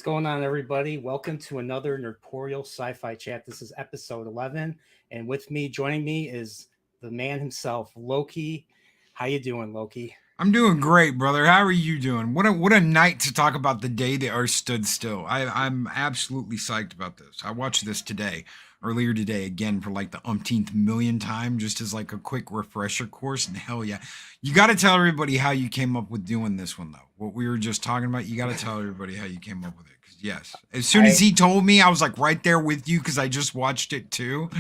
going on, everybody? Welcome to another Nerdporeal Sci-Fi Chat. This is episode 11, and with me, joining me is the man himself, Loki. How you doing, Loki? I'm doing great, brother. How are you doing? What a night to talk about the day the Earth stood still. I'm absolutely psyched about this. I watched this earlier today, again for like the umpteenth million time, just as like a quick refresher course. And hell yeah, you got to tell everybody how you came up with doing this one though. What we were just talking about, you got to tell everybody how you came up with it. Because yes, as soon as I he told me, I was like right there with you because I just watched it too.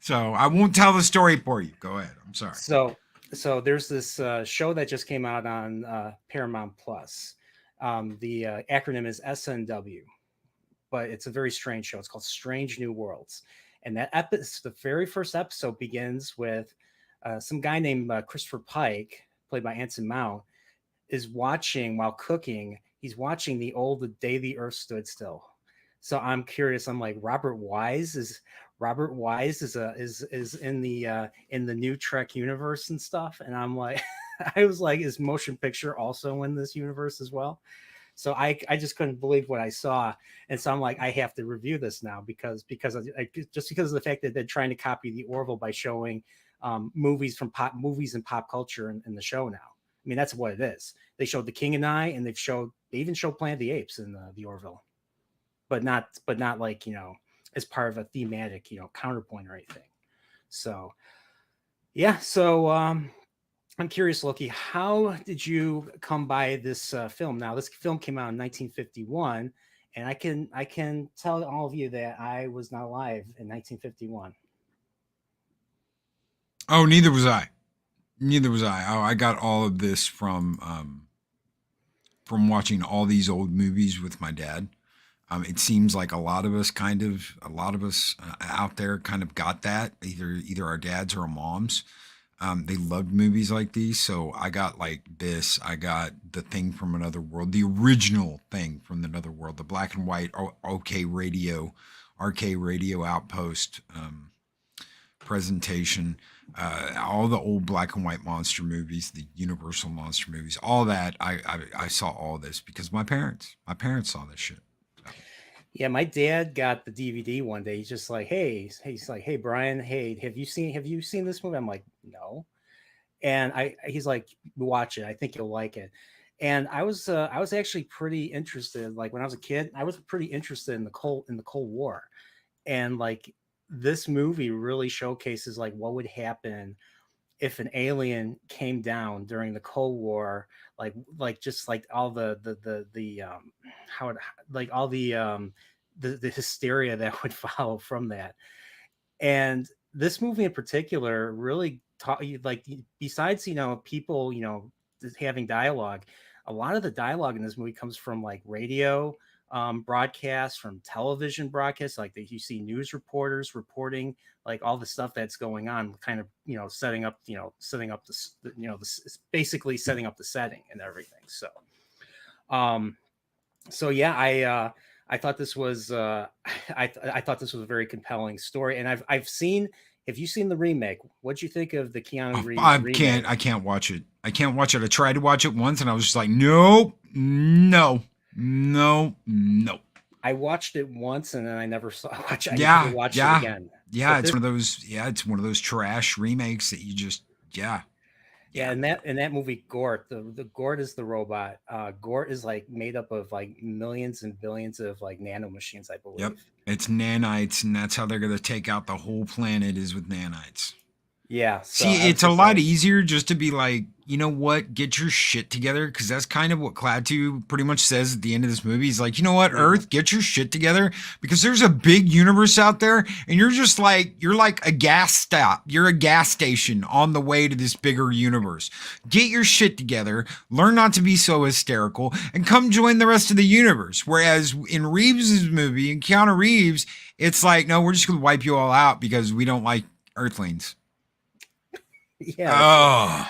So I won't tell the story for you. Go ahead. I'm sorry. so so there's this show that just came out on Paramount Plus. The acronym is SNW, but it's a very strange show. It's called Strange New Worlds, and the very first episode begins with some guy named Christopher Pike, played by Anson Mount, is watching while cooking. He's watching the day the Earth stood still. So I'm curious. I'm like, Robert Wise is in the new Trek universe and stuff, and I'm like, I was like, is motion picture also in this universe as well? So I just couldn't believe what I saw, and so I'm like, I have to review this now just because of the fact that they're trying to copy the Orville by showing movies and pop culture in the show now. I mean, that's what it is. They showed The King and I, and they even showed Planet of the Apes in the Orville, but not like as part of a thematic counterpoint or anything. So yeah, I'm curious, Loki, how did you come by this film? Now, this film came out in 1951, and I can tell all of you that I was not alive in 1951. Oh, neither was I. Neither was I. Oh, I got all of this from watching all these old movies with my dad. It seems like a lot of us out there kind of got that either our dads or our moms. They loved movies like these, so I got like this. I got the Thing from Another World, the original Thing from Another World, the black and white RK Radio Outpost presentation, all the old black and white monster movies, the Universal monster movies, all that. I saw all this because my parents saw this shit. So, Yeah, my dad got the DVD one day. He's just like, he's like, hey, Brian, hey, have you seen this movie? I'm like, no. And he's like, watch it. I think you'll like it. And I was actually pretty interested. Like when I was a kid, I was pretty interested in the Cold War, and like this movie really showcases like what would happen if an alien came down during the Cold War, like just like all the how it like all the hysteria that would follow from that. And this movie in particular really taught you, like, besides people just having dialogue, a lot of the dialogue in this movie comes from like radio broadcasts, from television broadcasts, like that you see news reporters reporting like all the stuff that's going on, kind of basically setting up the setting and everything. Um so yeah, I thought this was I thought this was a very compelling story, and I've seen. Have you seen the remake? What'd you think of the Keanu Reeves remake? I can't watch it. I can't watch it. I tried to watch it once, and I was just like, nope, no, no, no. I watched it once, and then I never saw watch. I never Yeah, watched it yeah, again. yeah. But It's this, one of those. Yeah, it's one of those trash remakes that you just. Yeah, yeah, yeah. in that movie, Gort, the Gort is the robot. Gort is like made up of like millions and billions of like nanomachines, I Yep. believe. It's nanites, and that's how they're gonna take out the whole planet is with nanites. Yeah, so See, I was it's a just lot like, easier just to be like, you know what, get your shit together, because that's kind of what Klaatu pretty much says at the end of this movie. He's like, you know what, mhm. Earth, get your shit together, because there's a big universe out there, and you're like a gas stop. You're a gas station on the way to this bigger universe. Get your shit together, learn not to be so hysterical, and come join the rest of the universe. Whereas in Reeves' movie, in Keanu Reeves, it's like, no, we're just gonna wipe you all out because we don't like Earthlings. Yeah, that's what. Oh,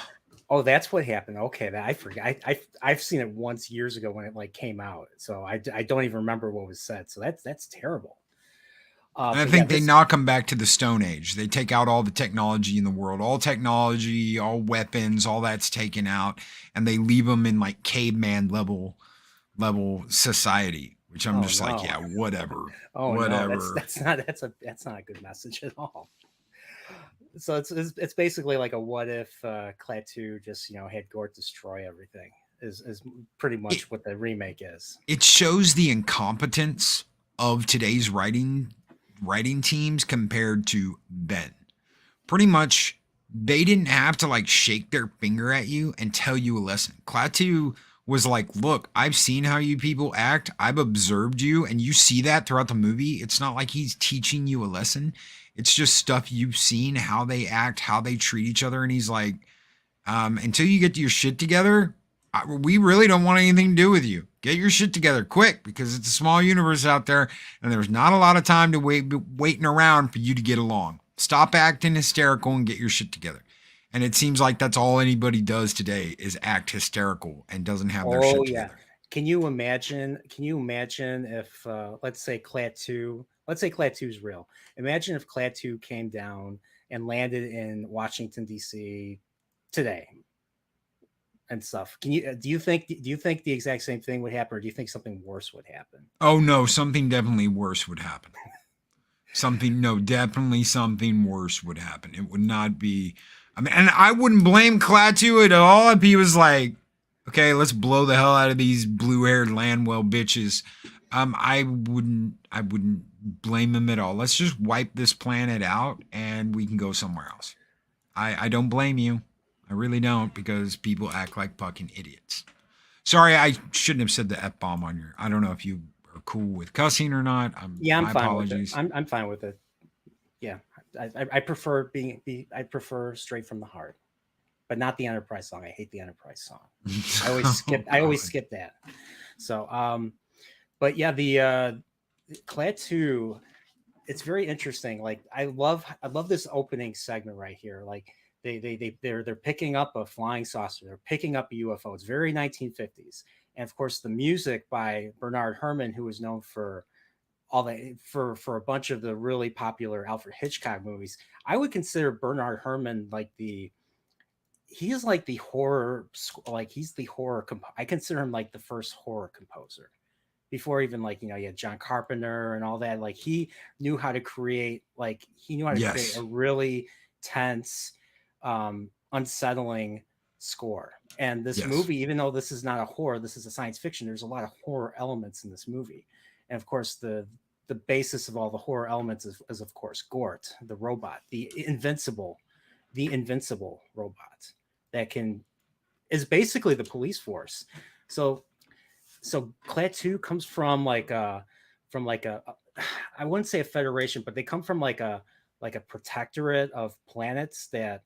Oh, that's what happened. Okay, that I forgot. I've seen it once years ago when it like came out, so I don't even remember what was said. So that's terrible. and I But yeah, think they this knock them back to the Stone Age. They take out all the technology in the world, all technology, all weapons, all that's taken out, and they leave them in like caveman level society. which I'm Oh just like, no. yeah, whatever, Oh no, whatever. that's not a good message at all. So it's basically like a what if Klaatu just had Gort destroy everything is pretty It, much what the remake is. it shows the incompetence of today's writing teams compared to Ben. Pretty much, they didn't have to like shake their finger at you and tell you a lesson. Klaatu was like, look, I've seen how you people act. I've observed you, and you see that throughout the movie. It's not like he's teaching you a lesson. It's just stuff you've seen, how they act, how they treat each other. And he's like, until you get your shit together, we really don't want anything to do with you. Get your shit together quick, because it's a small universe out there, and there's not a lot of time to waiting around for you to get along. Stop acting hysterical and get your shit together. And it seems like that's all anybody does today is act hysterical and doesn't have their Oh shit yeah. together. Can you imagine? Can you imagine if let's say Klaatu is real. Imagine if Klaatu came down and landed in Washington D.C. today and stuff. Do you think the exact same thing would happen, or do you think something worse would happen? Oh no, something definitely worse would happen. Definitely something worse would happen. It would not be, I mean, and I wouldn't blame Klaatu at all if he was like, okay, let's blow the hell out of these blue-haired Landwell bitches. I wouldn't blame him at all. Let's just wipe this planet out and we can go somewhere else. I don't blame you. I really don't, because people act like fucking idiots. Sorry, I shouldn't have said the F-bomb on your, I don't know if you are cool with cussing or not. Yeah, I'm my fine apologies. with it. I'm fine with it. Yeah, I prefer I prefer straight from the heart, but not the Enterprise song. I hate the Enterprise song. I always skip that. So but yeah, the Klaatu, it's very interesting. Like I love this opening segment right here. Like they're picking up a flying saucer. They're picking up a UFO. It's very 1950s, and of course the music by Bernard Herrmann, who is known for for a bunch of the really popular Alfred Hitchcock movies. I would consider Bernard Herrmann like he's like the horror, like he's the horror. I consider him like the first horror composer before even like you had John Carpenter and all that. Like he knew how to create Yes. a really tense, unsettling score. And this Yes. movie, even though this is not a horror, this is a science fiction. There's a lot of horror elements in this movie, and of course the basis of all the horror elements is of course Gort, the robot, the invincible robot that is basically the police force. So Klaatu comes from like a I wouldn't say a federation, but they come from like a protectorate of planets that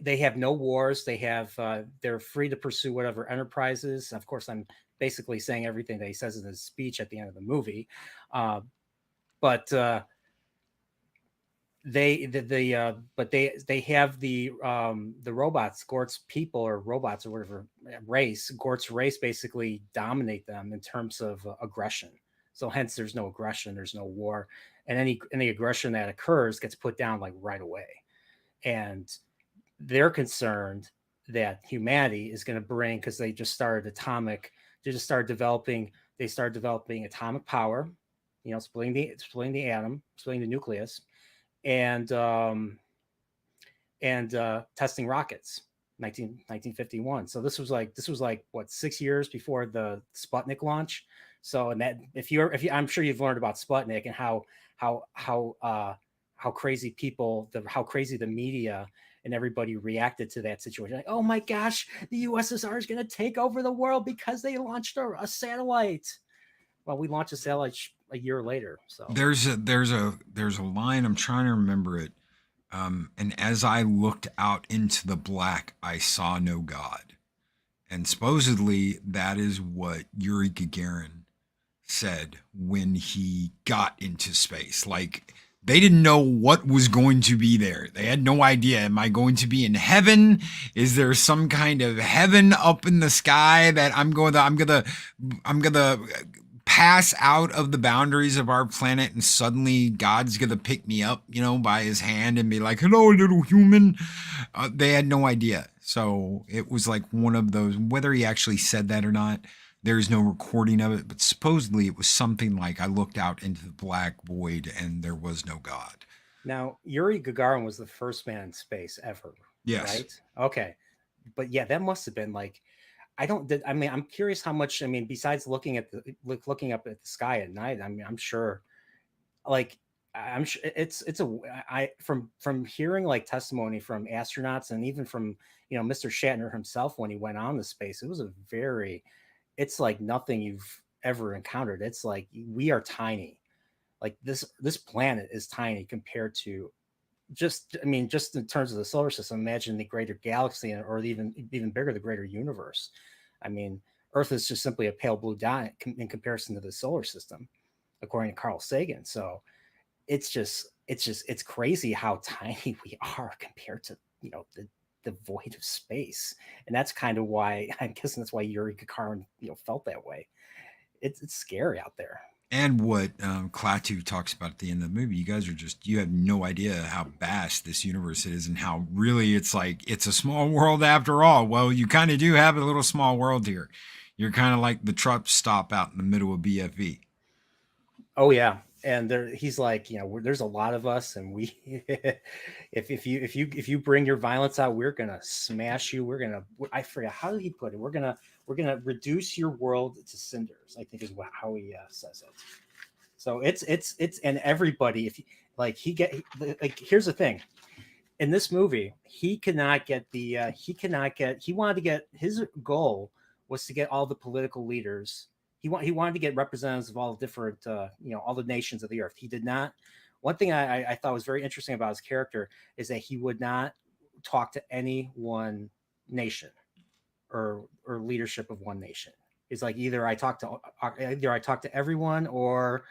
they have no wars. They're free to pursue whatever enterprises. Of course, I'm basically saying everything that he says in his speech at the end of the movie, but they have the robots, Gort's people or robots or whatever race. Gort's race basically dominate them in terms of aggression. So hence, there's no aggression, there's no war, and any aggression that occurs gets put down like right away. And they're concerned that humanity is going to bring, because they started developing atomic power, splitting the atom, splitting the nucleus, and testing rockets. 1951. So this was like what, 6 years before the Sputnik launch. So, and that if you I'm sure you've learned about Sputnik and how crazy the media and everybody reacted to that situation. Like, oh my gosh, the USSR is going to take over the world because they launched a satellite. Well, we launched a satellite a year later. So There's a line, I'm trying to remember it. And as I looked out into the black, I saw no God. And supposedly that is what Yuri Gagarin said when he got into space. Like, they didn't know what was going to be there. They had no idea. Am I going to be in heaven? Is there some kind of heaven up in the sky that I'm gonna pass out of the boundaries of our planet, and suddenly God's gonna pick me up, by his hand and be like, hello, little human. They had no idea. So it was like one of those, whether he actually said that or not, There's no recording of it, but supposedly it was something like I looked out into the black void and there was no God. Now, Yuri Gagarin was the first man in space ever, Yes. right? Okay. But yeah, that must have been like, I mean, I'm curious how much, I mean, besides looking up at the sky at night, I mean, I'm sure like I'm sure it's a I from hearing like testimony from astronauts and even from Mr. Shatner himself when he went on the space, it was a very it's like nothing you've ever encountered. It's like we are tiny. Like this planet is tiny compared to just I mean just in terms of the solar system. Imagine the greater galaxy or even bigger the greater universe. I mean, Earth is just simply a pale blue dot in comparison to the solar system, according to Carl Sagan. So it's crazy how tiny we are compared to the void of space, and that's kind of why I'm guessing that's why Yuri Gagarin felt that way. It's scary out there. And what Klaatu talks about at the end of the movie, you guys are you have no idea how vast this universe is and how really it's like, it's a small world after all. Well, you kind of do have a little small world here. You're kind of like the truck stop out in the middle of BFE. Oh yeah, and he's like, there's a lot of us, and we, if you bring your violence out, we're gonna smash you. I forget how did he put it. We're gonna reduce your world to cinders. I think is how he says it. So it's and everybody, if you, like like here's the thing. In this movie, he wanted to get his goal was to get all the political leaders. He wanted to get representatives of all the different all the nations of the earth. He did not. One thing I thought was very interesting about his character is that he would not talk to any one nation or leadership of one nation. It's like either I talk to everyone, or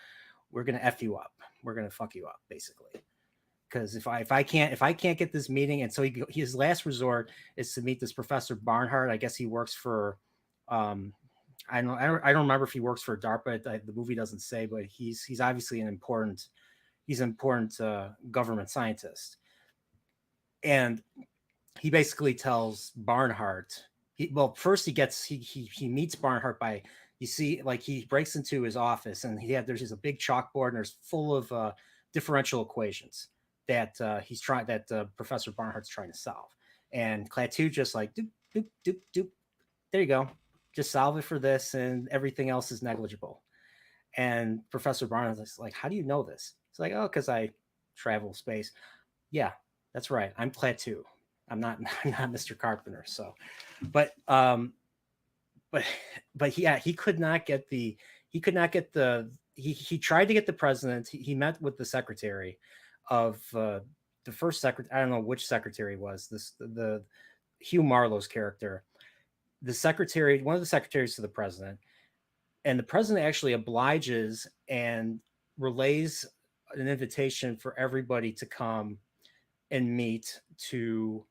we're gonna f you up. We're gonna fuck you up, basically. Because if I can't get this meeting, and so his last resort is to meet this Professor Barnhart. I guess he works for I don't remember if he works for DARPA. The movie doesn't say, but he's obviously an important government scientist. And he basically tells Barnhart. First he meets Barnhart by, you see, like he breaks into his office and there's just a big chalkboard and there's full of differential equations that Professor Barnhart's trying to solve. And Klaatu just like doop doop doop doop. There you go. Just solve it for this, and everything else is negligible. And Professor Barnhart is like, "How do you know this?" It's like, "Oh, because I travel space." Yeah, that's right. I'm Klaatu. I'm not Mr. Carpenter. So, but he could not get the he tried to get the president. He met with the secretary of the first secretary. I don't know which secretary it was. The Hugh Marlowe's character, one of the secretaries to the president, and the president actually obliges and relays an invitation for everybody to come and meet to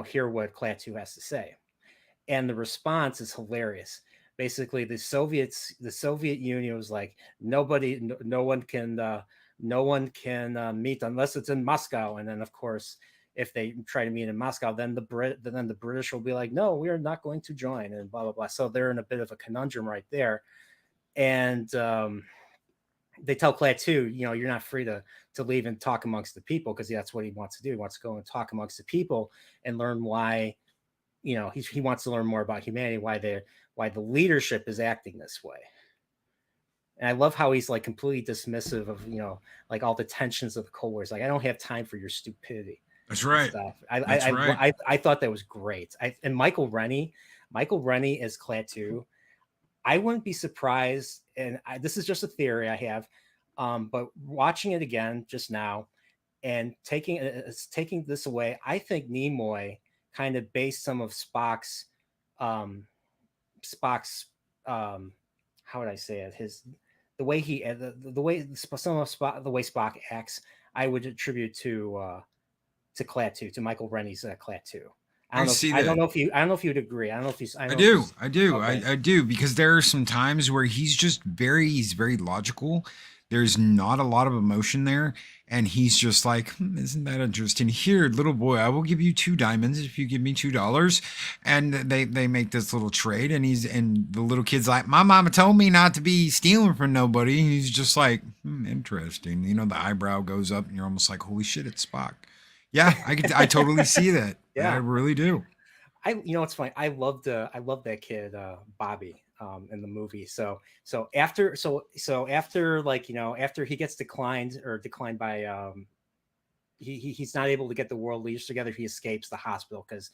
hear what Klaatu has to say. And the response is hilarious. Basically, the Soviet Union was like, no one can meet unless it's in Moscow. And then, of course, if they try to meet in Moscow, then the British will be like, no, we are not going to join, and blah blah blah. So they're in a bit of a conundrum right there. And they tell Klaatu, you're not free to leave and talk amongst the people, because that's what he wants to do. He wants to go and talk amongst the people and learn why. He wants to learn more about humanity, why the leadership is acting this way. And I love how he's like completely dismissive of like all the tensions of the Cold War. He's like, I don't have time for your stupidity. That's right. I thought that was great. And Michael Rennie as Klaatu. I wouldn't be surprised, and this is just a theory I have, but watching it again just now and taking this away, I think Nimoy kind of based some of Spock's how would I say it, the way Spock acts, I would attribute to Klaatu, to Michael Rennie's Klaatu. I don't know if you'd agree. I don't know if he's. I do. Okay. I do, because there are some times where he's very logical. There's not a lot of emotion there. And he's just like, isn't that interesting? Here, little boy, I will give you 2 diamonds if you give me $2. And they make this little trade, and the little kid's like, my mama told me not to be stealing from nobody. He's just like, interesting. The eyebrow goes up, and you're almost like, holy shit, it's Spock. Yeah, I totally see that. Yeah. I really do. It's funny. I loved that kid, Bobby, in the movie. So after after he gets declined by he's not able to get the world leaders together. He escapes the hospital because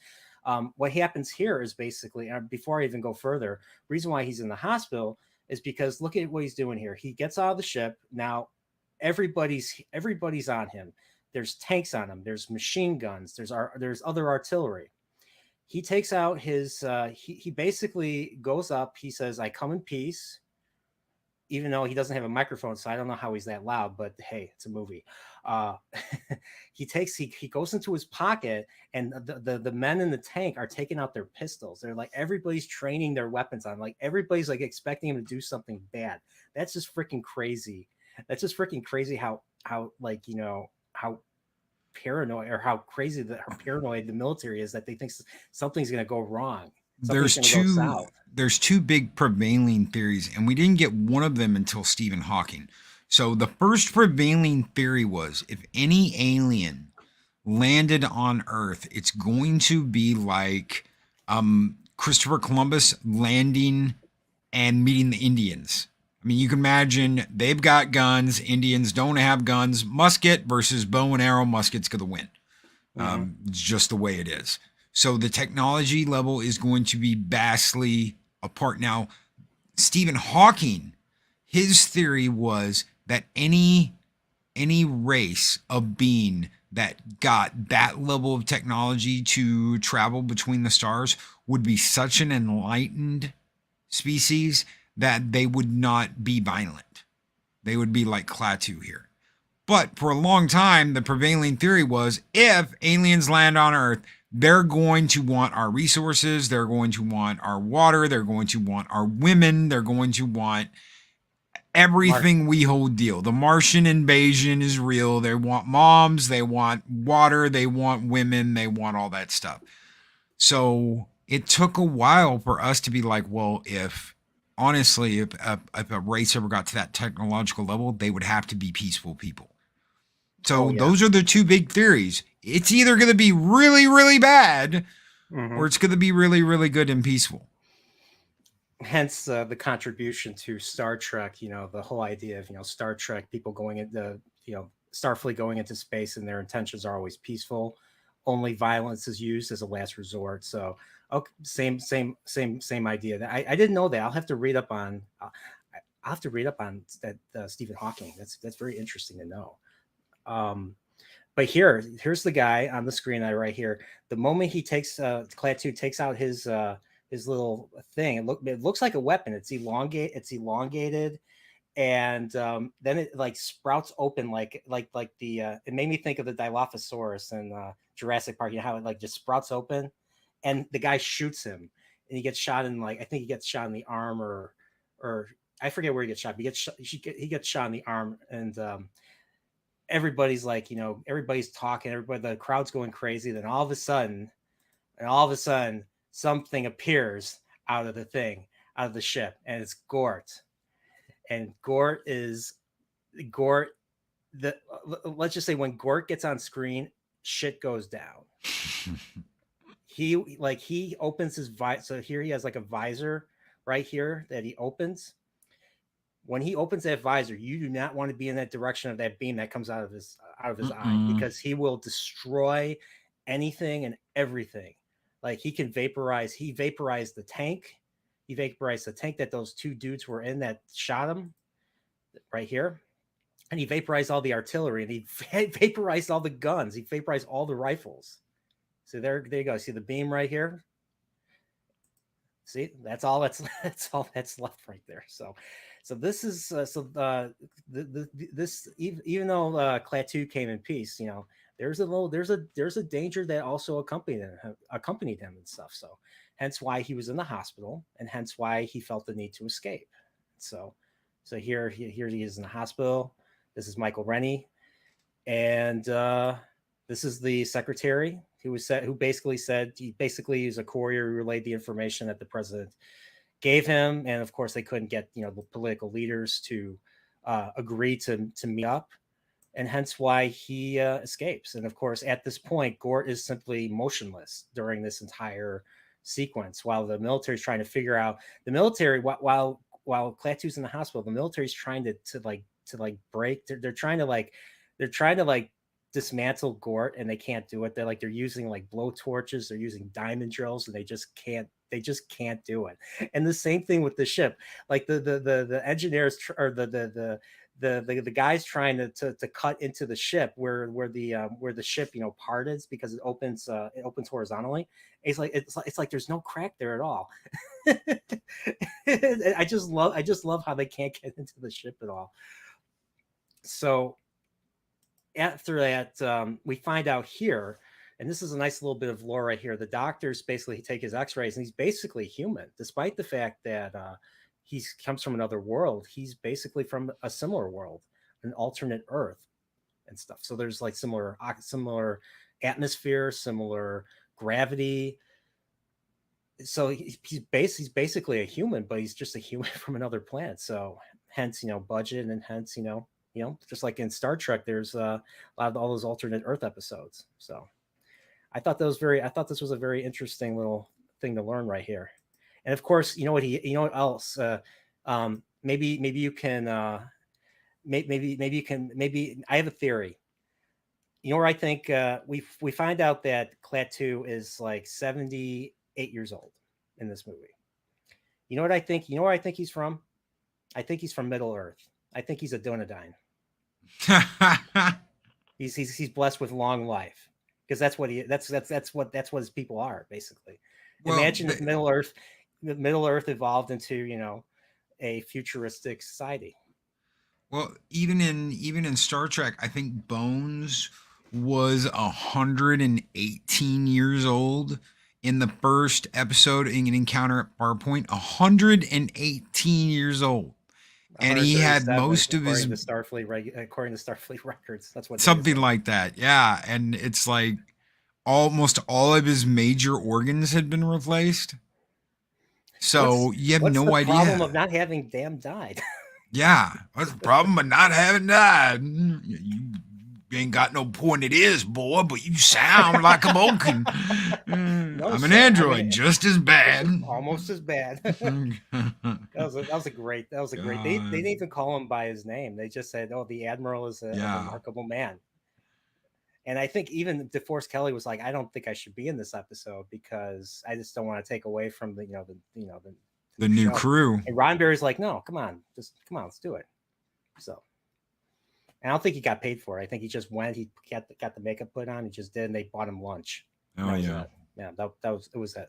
what happens here is basically, before I even go further, reason why he's in the hospital is because look at what he's doing here. He gets out of the ship. Now everybody's on him. There's tanks on him. There's machine guns. There's other artillery. He takes out his he basically goes up. He says, I come in peace, even though he doesn't have a microphone, so I don't know how he's that loud, but hey, it's a movie. He goes into his pocket, and the men in the tank are taking out their pistols. They're like, everybody's training their weapons on, like everybody's like expecting him to do something bad. That's just freaking crazy. That's just freaking crazy how like, how paranoid, or how crazy how paranoid the military is, that they think something's going to go wrong. There's two big prevailing theories, and we didn't get one of them until Stephen Hawking. So the first prevailing theory was, if any alien landed on Earth, it's going to be like Christopher Columbus landing and meeting the Indians. I mean, you can imagine they've got guns. Indians don't have guns. Musket versus bow and arrow. Musket's going to win. It's just the way it is. So the technology level is going to be vastly apart. Now, Stephen Hawking, his theory was that any race of being that got that level of technology to travel between the stars would be such an enlightened species that they would not be violent. They would be like Klaatu here. But for a long time, the prevailing theory was, if aliens land on Earth, they're going to want our resources. They're going to want our water. They're going to want our women. They're going to want everything we hold dear. The Martian invasion is real. They want moms. They want water. They want women. They want all that stuff. So it took a while for us to be like, well, if a race ever got to that technological level, they would have to be peaceful people. So those are the two big theories. It's either going to be really, really bad, or it's going to be really, really good and peaceful. Hence the contribution to Star Trek, the whole idea of, Star Trek, people going into, Starfleet going into space, and their intentions are always peaceful. Only violence is used as a last resort. So, okay, same idea. I didn't know that. I'll have to read up on that Stephen Hawking. That's very interesting to know. But here's the guy on the screen right here. The moment he takes Klaatu takes out his little thing, it looks like a weapon. It's elongated, and then it like sprouts open like the it made me think of the Dilophosaurus in Jurassic Park. You know how it like just sprouts open, and the guy shoots him, and he gets shot in, like, I think he gets shot in the arm, or I forget where he gets shot. But he gets shot in the arm, and everybody's like, everybody's talking, the crowd's going crazy. Then all of a sudden, something appears out of the ship, and it's Gort. And let's just say, when Gort gets on screen, shit goes down. He opens his visor. So here he has like a visor right here that he opens. When he opens that visor, you do not want to be in that direction of that beam that comes out of his eye, because he will destroy anything and everything. Like, he vaporized the tank. He vaporized the tank that those two dudes were in that shot him right here. And he vaporized all the artillery, and he vaporized all the guns. He vaporized all the rifles. So there you go. See the beam right here? See, that's all that's left right there. So this is this, even though Klaatu came in peace, there's a danger that also accompanied him and stuff. So hence why he was in the hospital, and hence why he felt the need to escape. So So here he is in the hospital. This is Michael Rennie, and this is the secretary who basically said he was a courier who relayed the information that the president gave him, and of course they couldn't get the political leaders to agree to meet up, and hence why he escapes. And of course, at this point, Gort is simply motionless during this entire sequence, while the military is trying to figure out the military while Klaatu's in the hospital. The military is trying to break. They're trying to dismantle Gort, and they can't do it. They're using like blow torches. They're using diamond drills, and they just can't do it. And the same thing with the ship. Like the engineers or the guys trying to cut into the ship where the ship parted because it opens horizontally. It's like there's no crack there at all. I just love how they can't get into the ship at all. So after that, we find out here, and this is a nice little bit of lore right here. The doctors basically take his X-rays, and he's basically human, despite the fact that he comes from another world. He's basically from a similar world, an alternate Earth, and stuff. So there's like similar atmosphere, similar gravity. So he's basically a human, but he's just a human from another planet. So hence budget, and hence just like in Star Trek, there's a lot of all those alternate Earth episodes. So I thought this was a very interesting little thing to learn right here. And of course, what else? Maybe you can. Maybe you can. Maybe I have a theory. Where I think we find out that Klaatu is like 78 years old in this movie. You know what I think? You know where I think he's from? I think he's from Middle Earth. I think he's a Dunedain. He's blessed with long life because that's what his people are basically. Well, imagine if Middle Earth evolved into a futuristic society. Well, even in Star Trek, I think Bones was 118 years old in the first episode in Encounter at Farpoint. 118 years old. And he had most of his according to Starfleet records. That's what something like that. Yeah, and it's like almost all of his major organs had been replaced. So you have no idea. What's the problem of not having died? Yeah, what's the problem of not having died? You ain't got no point it is, boy, but you sound like a Vulcan. I'm an android, just as bad. Almost as bad. That was a great. They didn't even call him by his name. They just said, "Oh, the Admiral is a remarkable man." And I think even DeForest Kelley was like, "I don't think I should be in this episode because I just don't want to take away from the new crew." And Roddenberry's like, "No, come on, let's do it." So. And I don't think he got paid for it. I think he just went. He got the makeup put on. He just did, and they bought him lunch. Oh yeah, that was it.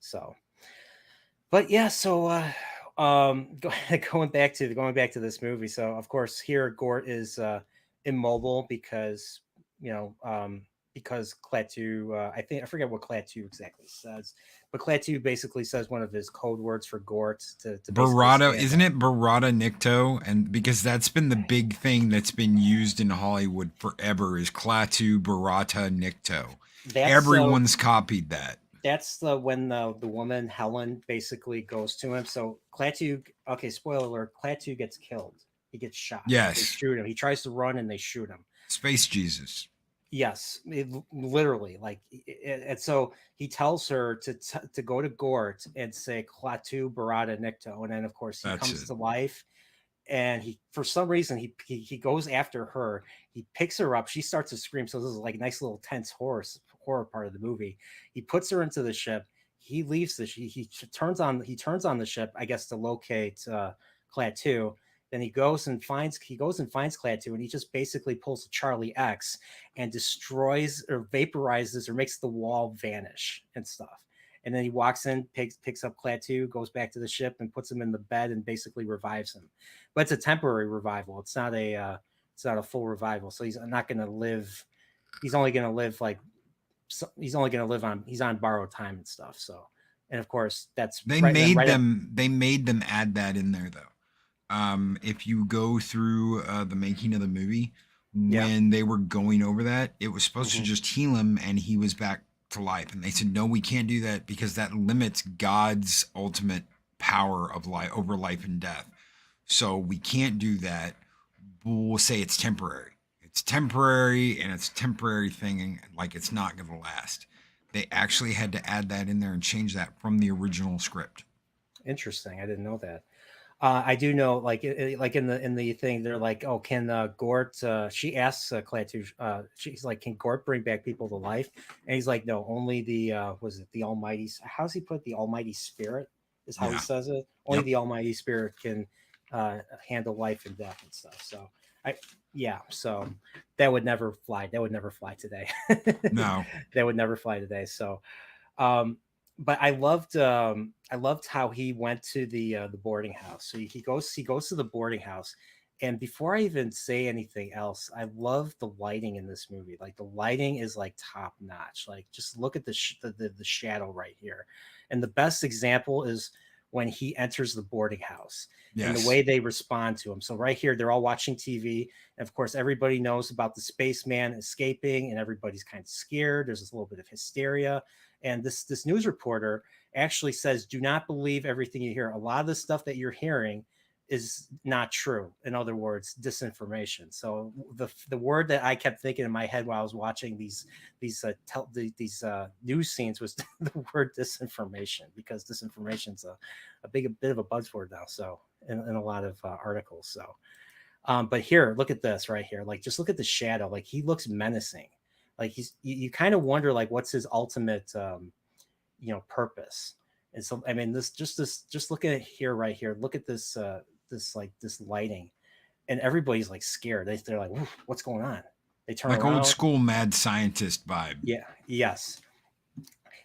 So, but yeah. So going back to this movie. So of course here Gort is immobile because Klaatu. I forget what Klaatu exactly says, but Klaatu basically says one of his code words for Gort to Barada, isn't it Barada Nikto? And because that's been the big thing that's been used in Hollywood forever is Klaatu Barata Nikto. Everyone's copied that. That's when the woman Helen basically goes to him. So Klaatu, okay, spoiler alert, Klaatu gets killed. He gets shot. Yes. They shoot him. He tries to run and they shoot him. Space Jesus. Yes, literally. And so he tells her to go to Gort and say Klaatu Barada Nikto, and then of course he comes to life, and he for some reason he goes after her. He picks her up. She starts to scream. So this is like a nice little tense horror part of the movie. He puts her into the ship. He leaves he turns on the ship, I guess, to locate Klaatu. Then he goes and finds Klaatu, and he just basically pulls a Charlie X and destroys or vaporizes or makes the wall vanish and stuff. And then he walks in, picks up Klaatu, goes back to the ship, and puts him in the bed and basically revives him. But it's a temporary revival. It's not a full revival. So he's not going to live. He's only going to live he's on borrowed time and stuff. So, and of course they made them add that in there though. If you go through the making of the movie, Yeah. when they were going over that, it was supposed to Hmm. just heal him and he was back to life. And they said, no, we can't do that because that limits God's ultimate power of life over life and death. So we can't do that. We'll say it's temporary. It's temporary and it's a temporary thing, and like it's not going to last. They actually had to add that in there and change that from the original script. Interesting. I didn't know that. I do know, like, like in the thing, they're like, "Oh, can Gort?" She asks Klaatu. She's like, "Can Gort bring back people to life?" And he's like, "No, only the was it the Almighty? How's he put it? The Almighty Spirit is how he Yeah. says it. Only Yep. the Almighty Spirit can handle life and death and stuff." So, I yeah, so that would never fly. That would never fly today. No. That would never fly today. So, but I loved how he went to the boarding house. So he goes to the boarding house, and before I even say anything else, I love the lighting in this movie. Like the lighting is like top notch. Like just look at the shadow right here, and the best example is when he enters the boarding house and the Yes. way they respond to him. So right here, they're all watching TV. And of course, everybody knows about the spaceman escaping, and everybody's kind of scared. There's this little bit of hysteria, and this news reporter actually says, "Do not believe everything you hear. A lot of the stuff that you're hearing is not true. In other words, disinformation." So the word that I kept thinking in my head while I was watching these news scenes was the word disinformation, because disinformation's a bit of a buzzword now. So in a lot of articles. So, but here, look at this right here. Like, just look at the shadow. Like, he looks menacing. Like you kind of wonder, like, what's his ultimate purpose. And so I mean, just look at it here, right here. Look at this lighting, and everybody's like scared. They're like, what's going on? They turn Like old around. school mad scientist vibe. Yeah, yes.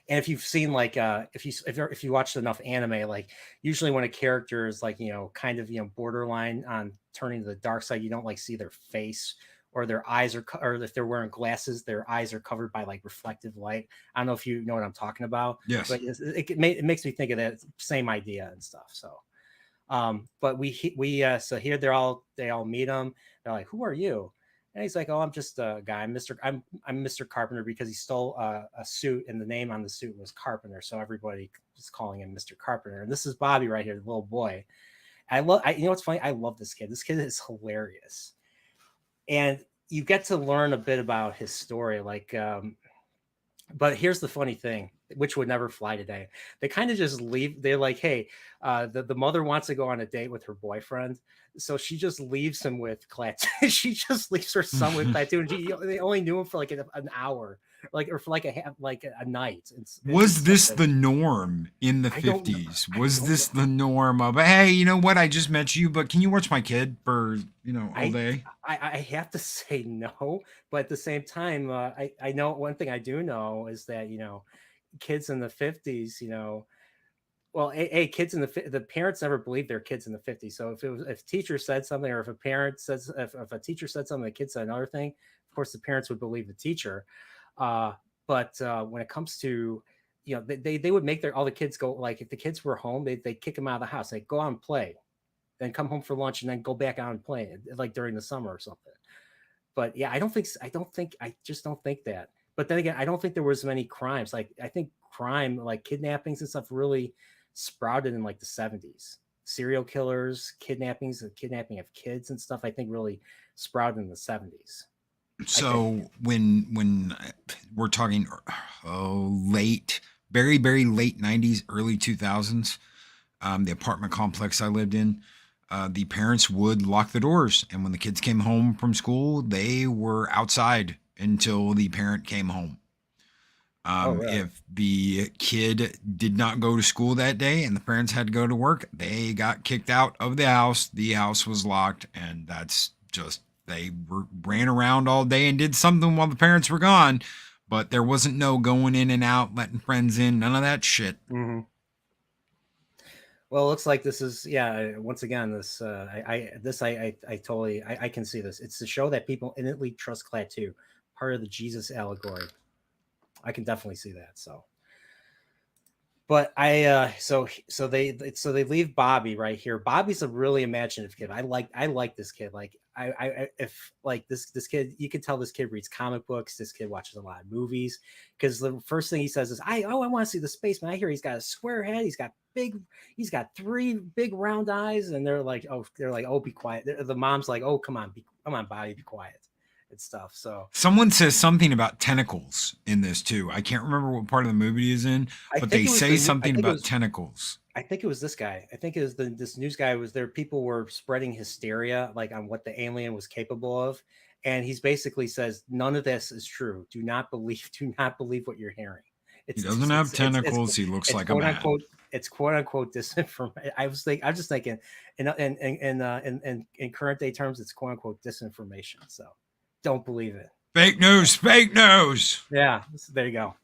And if you've seen, like, if you watched enough anime, like, usually when a character is like, kind of, borderline on turning to the dark side, you don't like see their face, or their eyes are or if they're wearing glasses, their eyes are covered by like reflective light. I don't know if you know what I'm talking about, Yes. but it makes me think of that same idea and stuff. So, but so here they all meet him. They're like, "Who are you?" And he's like, "Oh, I'm just a guy. I'm Mr. Carpenter," because he stole a suit, and the name on the suit was Carpenter, so everybody was calling him Mr. Carpenter. And this is Bobby right here, the little boy. You know what's funny? I love this kid. This kid is hilarious, and you get to learn a bit about his story, like. But here's the funny thing, which would never fly today. They kind of just leave. They're like, "Hey, the mother wants to go on a date with her boyfriend, so she just leaves him with Klaatu." She just leaves her son with Klaatu, and they only knew him for like an hour, like, or for like a night. It's Was this something. the norm in the I don't know. 50s? I Was don't this know. the norm of, hey, you know what? I just met you, but can you watch my kid for, all I day? I have to say no, but at the same time, I know one thing I do know is that kids in the 50s, well, kids in the parents never believed their kids in the 50s. So if teacher said something, or if a teacher said something, the kid said another thing, of course the parents would believe the teacher. Uh, but when it comes to, they would make all the kids go, like, if the kids were home, they kick them out of the house. They go out and play, then come home for lunch, and then go back out and play, like during the summer or something. But yeah, I just don't think that. But then again, I don't think there was many crimes. Like, I think crime, like kidnappings and stuff, really sprouted in like the 70s. Serial killers, kidnappings, the kidnapping of kids and stuff, I think really sprouted in the 70s. I think. So when we're talking late, very, very late 90s, early 2000s, the apartment complex I lived in, the parents would lock the doors. And when the kids came home from school, they were outside until the parent came home. Oh, really? If the kid did not go to school that day and the parents had to go to work, they got kicked out of the house. The house was locked, and that's just ran around all day and did something while the parents were gone. But there wasn't no going in and out, letting friends in, none of that shit. Mm-hmm. Well, it looks like this is, yeah. Once again, I totally, I can see this. It's to show that people innately trust Klaatu, part of the Jesus allegory. I can definitely see that. So, but so they leave Bobby right here. Bobby's a really imaginative kid. I like this kid. Like if like this kid, you can tell this kid reads comic books. This kid watches a lot of movies, because the first thing he says is, I want to see the spaceman. I hear he's got a square head. He's got three big round eyes, and they're like, oh, be quiet. The mom's like, oh, come on, Bobby, be quiet and stuff. So Someone says something about tentacles in this too. I can't remember what part of the movie is in, I but think they it was say something about I tentacles. think it was this guy. I think it was this news guy was there. People were spreading hysteria like on what the alien was capable of. And he's basically says, none of this is true. Do not believe what you're hearing. He doesn't have tentacles. He looks It's like a quote man. unquote, it's quote unquote disinformation. I'm just thinking in current day terms, it's quote unquote disinformation. So don't believe it. Fake news, fake news. Yeah, there you go.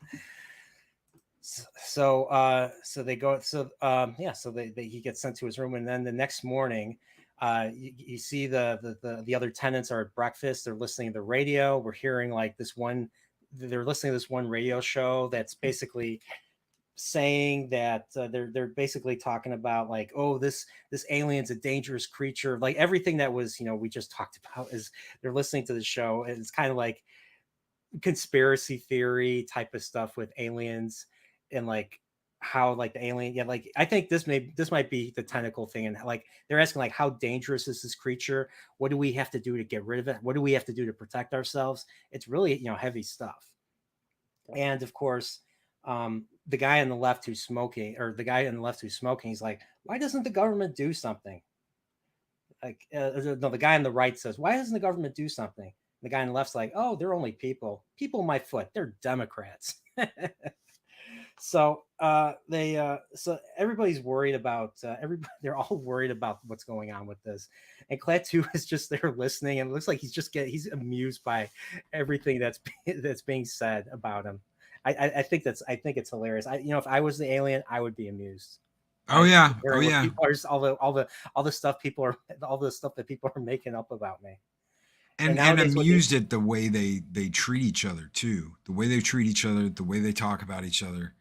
So they go. So he gets sent to his room, and then the next morning, you see the other tenants are at breakfast. They're listening to the radio. We're hearing like this one. They're listening to this one radio show that's basically saying that they're basically talking about like, oh, this alien's a dangerous creature. Like everything that was we just talked about is they're listening to the show, and it's kind of like conspiracy theory type of stuff with aliens, and like how like the alien, like I think this might be the tentacle thing, and like they're asking like, how dangerous is this creature? What do we have to do to get rid of it? What do we have to do to protect ourselves? It's really heavy stuff. And of course, the guy on the left who's smoking, he's like, why doesn't the government do something? Like no, the guy on the right says, why doesn't the government do something? The guy on the left's like, oh, they're only people my foot, they're Democrats. So so everybody's worried about they're all worried about what's going on with this, and Klaatu is just there listening, and it looks like he's amused by everything that's being said about him. I think it's hilarious. If I was the alien, I would be amused. Oh yeah, People are just, all the stuff that people are making up about me. and amused at the way they treat each other too. The way they treat each other, the way they talk about each other.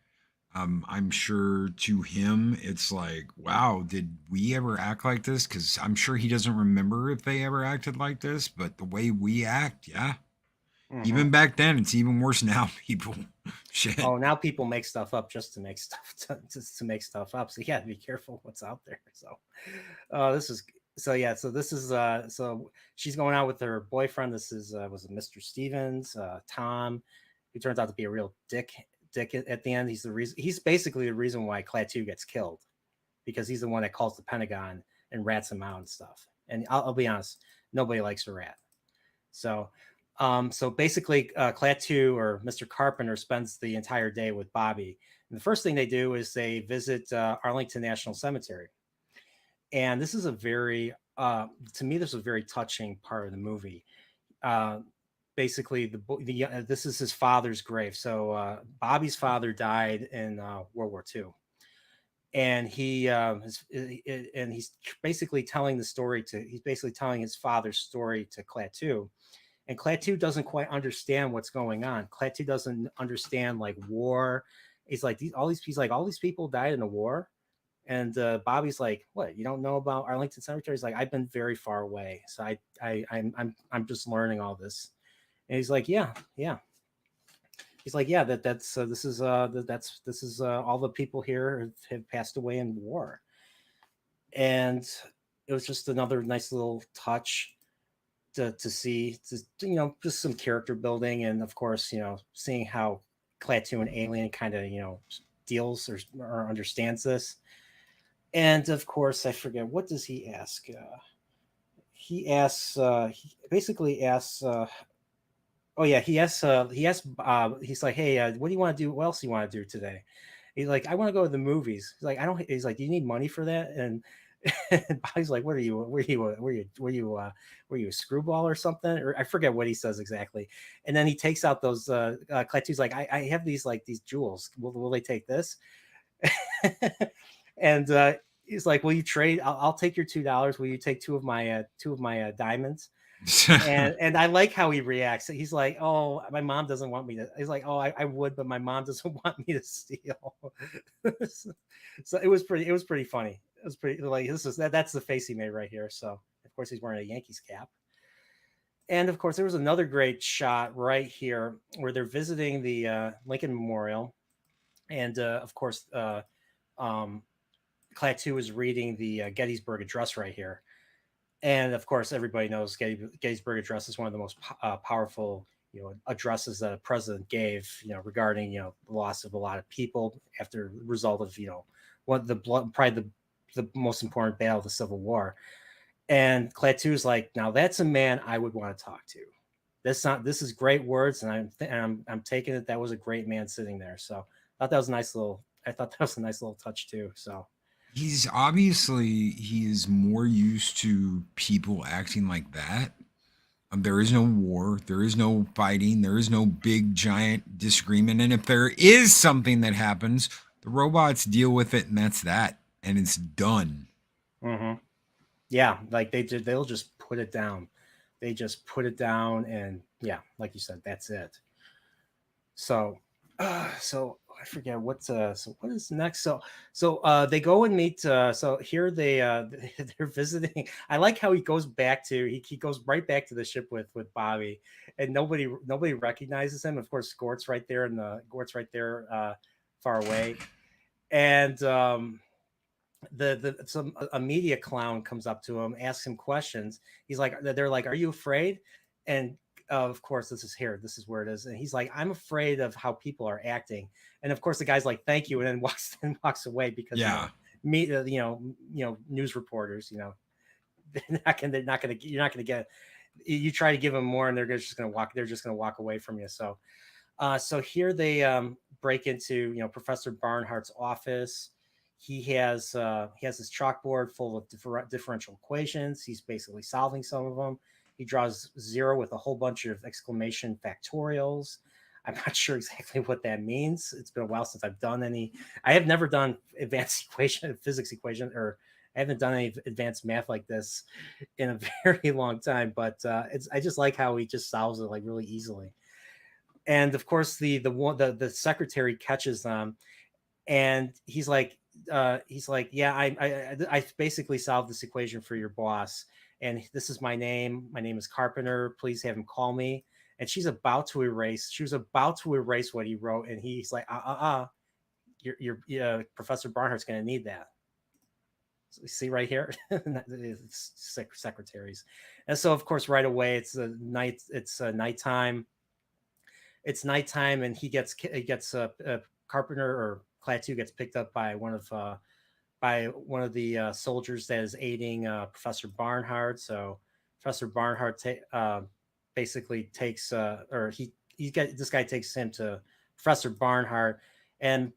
I'm sure to him it's like, wow, did we ever act like this? Because I'm sure he doesn't remember if they ever acted like this, but the way we act, yeah. Mm-hmm. Even back then, it's even worse now. People, shit. Oh, now people make stuff up just to make stuff to make stuff up. So you got to be careful what's out there. So, this is so she's going out with her boyfriend. This is was it Mr. Stevens, Tom, who turns out to be a real dick at the end. He's basically the reason why Klaatu gets killed, because he's the one that calls the Pentagon and rats him out and stuff. And I'll be honest, nobody likes a rat. So basically Klaatu, or Mr. Carpenter, spends the entire day with Bobby. And the first thing they do is they visit Arlington National Cemetery. And this is a very to me, this is a very touching part of the movie. Basically, this is his father's grave. So Bobby's father died in World War II, and he's basically telling his father's story to Klaatu, and Klaatu doesn't quite understand what's going on. Klaatu doesn't understand like war. He's like, all these people died in a war, and Bobby's like, what? You don't know about Arlington Cemetery? He's like, I've been very far away, so I'm just learning all this. And he's like, yeah. He's like, yeah, this is all the people here have passed away in war. And it was just another nice little touch to see, just some character building. And of course, seeing how Klaatu and Alien kind of, deals or understands this. And of course, I forget, what does he ask? He basically asks, oh yeah, he asks, he's like, hey, what do you want to do? What else do you want to do today? He's like, I want to go to the movies. He's like, he's like, do you need money for that? And Bobby's like, were you a screwball or something? Or I forget what he says exactly. And then he takes out those, Klaatu's like, I have these jewels. Will they take this? And he's like, will you trade? I'll take your $2. Will you take two of my diamonds? And I like how he reacts. He's like, "Oh, my mom doesn't want me to." He's like, "Oh, I would, but my mom doesn't want me to steal." So it was pretty funny. It was pretty like that's the face he made right here. So of course he's wearing a Yankees cap. And of course there was another great shot right here where they're visiting the Lincoln Memorial, and of course Klaatu is reading the Gettysburg Address right here. And of course, everybody knows Gettysburg Address is one of the most powerful, addresses that a president gave, regarding, the loss of a lot of people after the result of, probably the most important battle of the Civil War. And Klaatu's like, now that's a man I would want to talk to. This is great words, and I'm taking it. That was a great man sitting there. So I thought that was a nice little. I thought that was a nice little touch too. So He's obviously he is more used to people acting like that. There is no war, there is no fighting, there is no big giant disagreement, and if there is something that happens, the robots deal with it, and that's that, and it's done. mm-hmm. Yeah, like they'll just put it down. They just put it down, and yeah, like you said, that's it. So, so I forget so what is next. So they go and meet. So here they're visiting. I like how he goes back to he goes right back to the ship with Bobby, and nobody recognizes him. Of course, Gort's right there, and Gort's right there, far away, and the some a media clown comes up to him, asks him questions. They're like, "Are you afraid?" And of course, this is where it is. And he's like, "I'm afraid of how people are acting." And of course, the guy's like, "Thank you," and then walks away because Yeah. news reporters, they're not gonna you're not gonna get. You try to give them more, and they're just gonna walk. They're just gonna walk away from you. So here they break into Professor Barnhart's office. He has this chalkboard full of differential equations. He's basically solving some of them. He draws zero with a whole bunch of exclamation factorials. I'm not sure exactly what that means. It's been a while since I've done any. I have never done advanced physics equation, or I haven't done any advanced math like this in a very long time. But I just like how he just solves it like really easily. And of course, the secretary catches them, and he's like, yeah, I basically solved this equation for your boss, and this is my name. My name is Carpenter. Please have him call me. And she was about to erase what he wrote, and he's like, your Professor Barnhart's going to need that. So you see right here, it's secretaries. And so of course right away it's nighttime. It's nighttime, and he gets Carpenter, or Klaatu gets picked up by one of the soldiers that is aiding Professor Barnhart. So Professor Barnhart basically takes this guy takes him to Professor Barnhart, and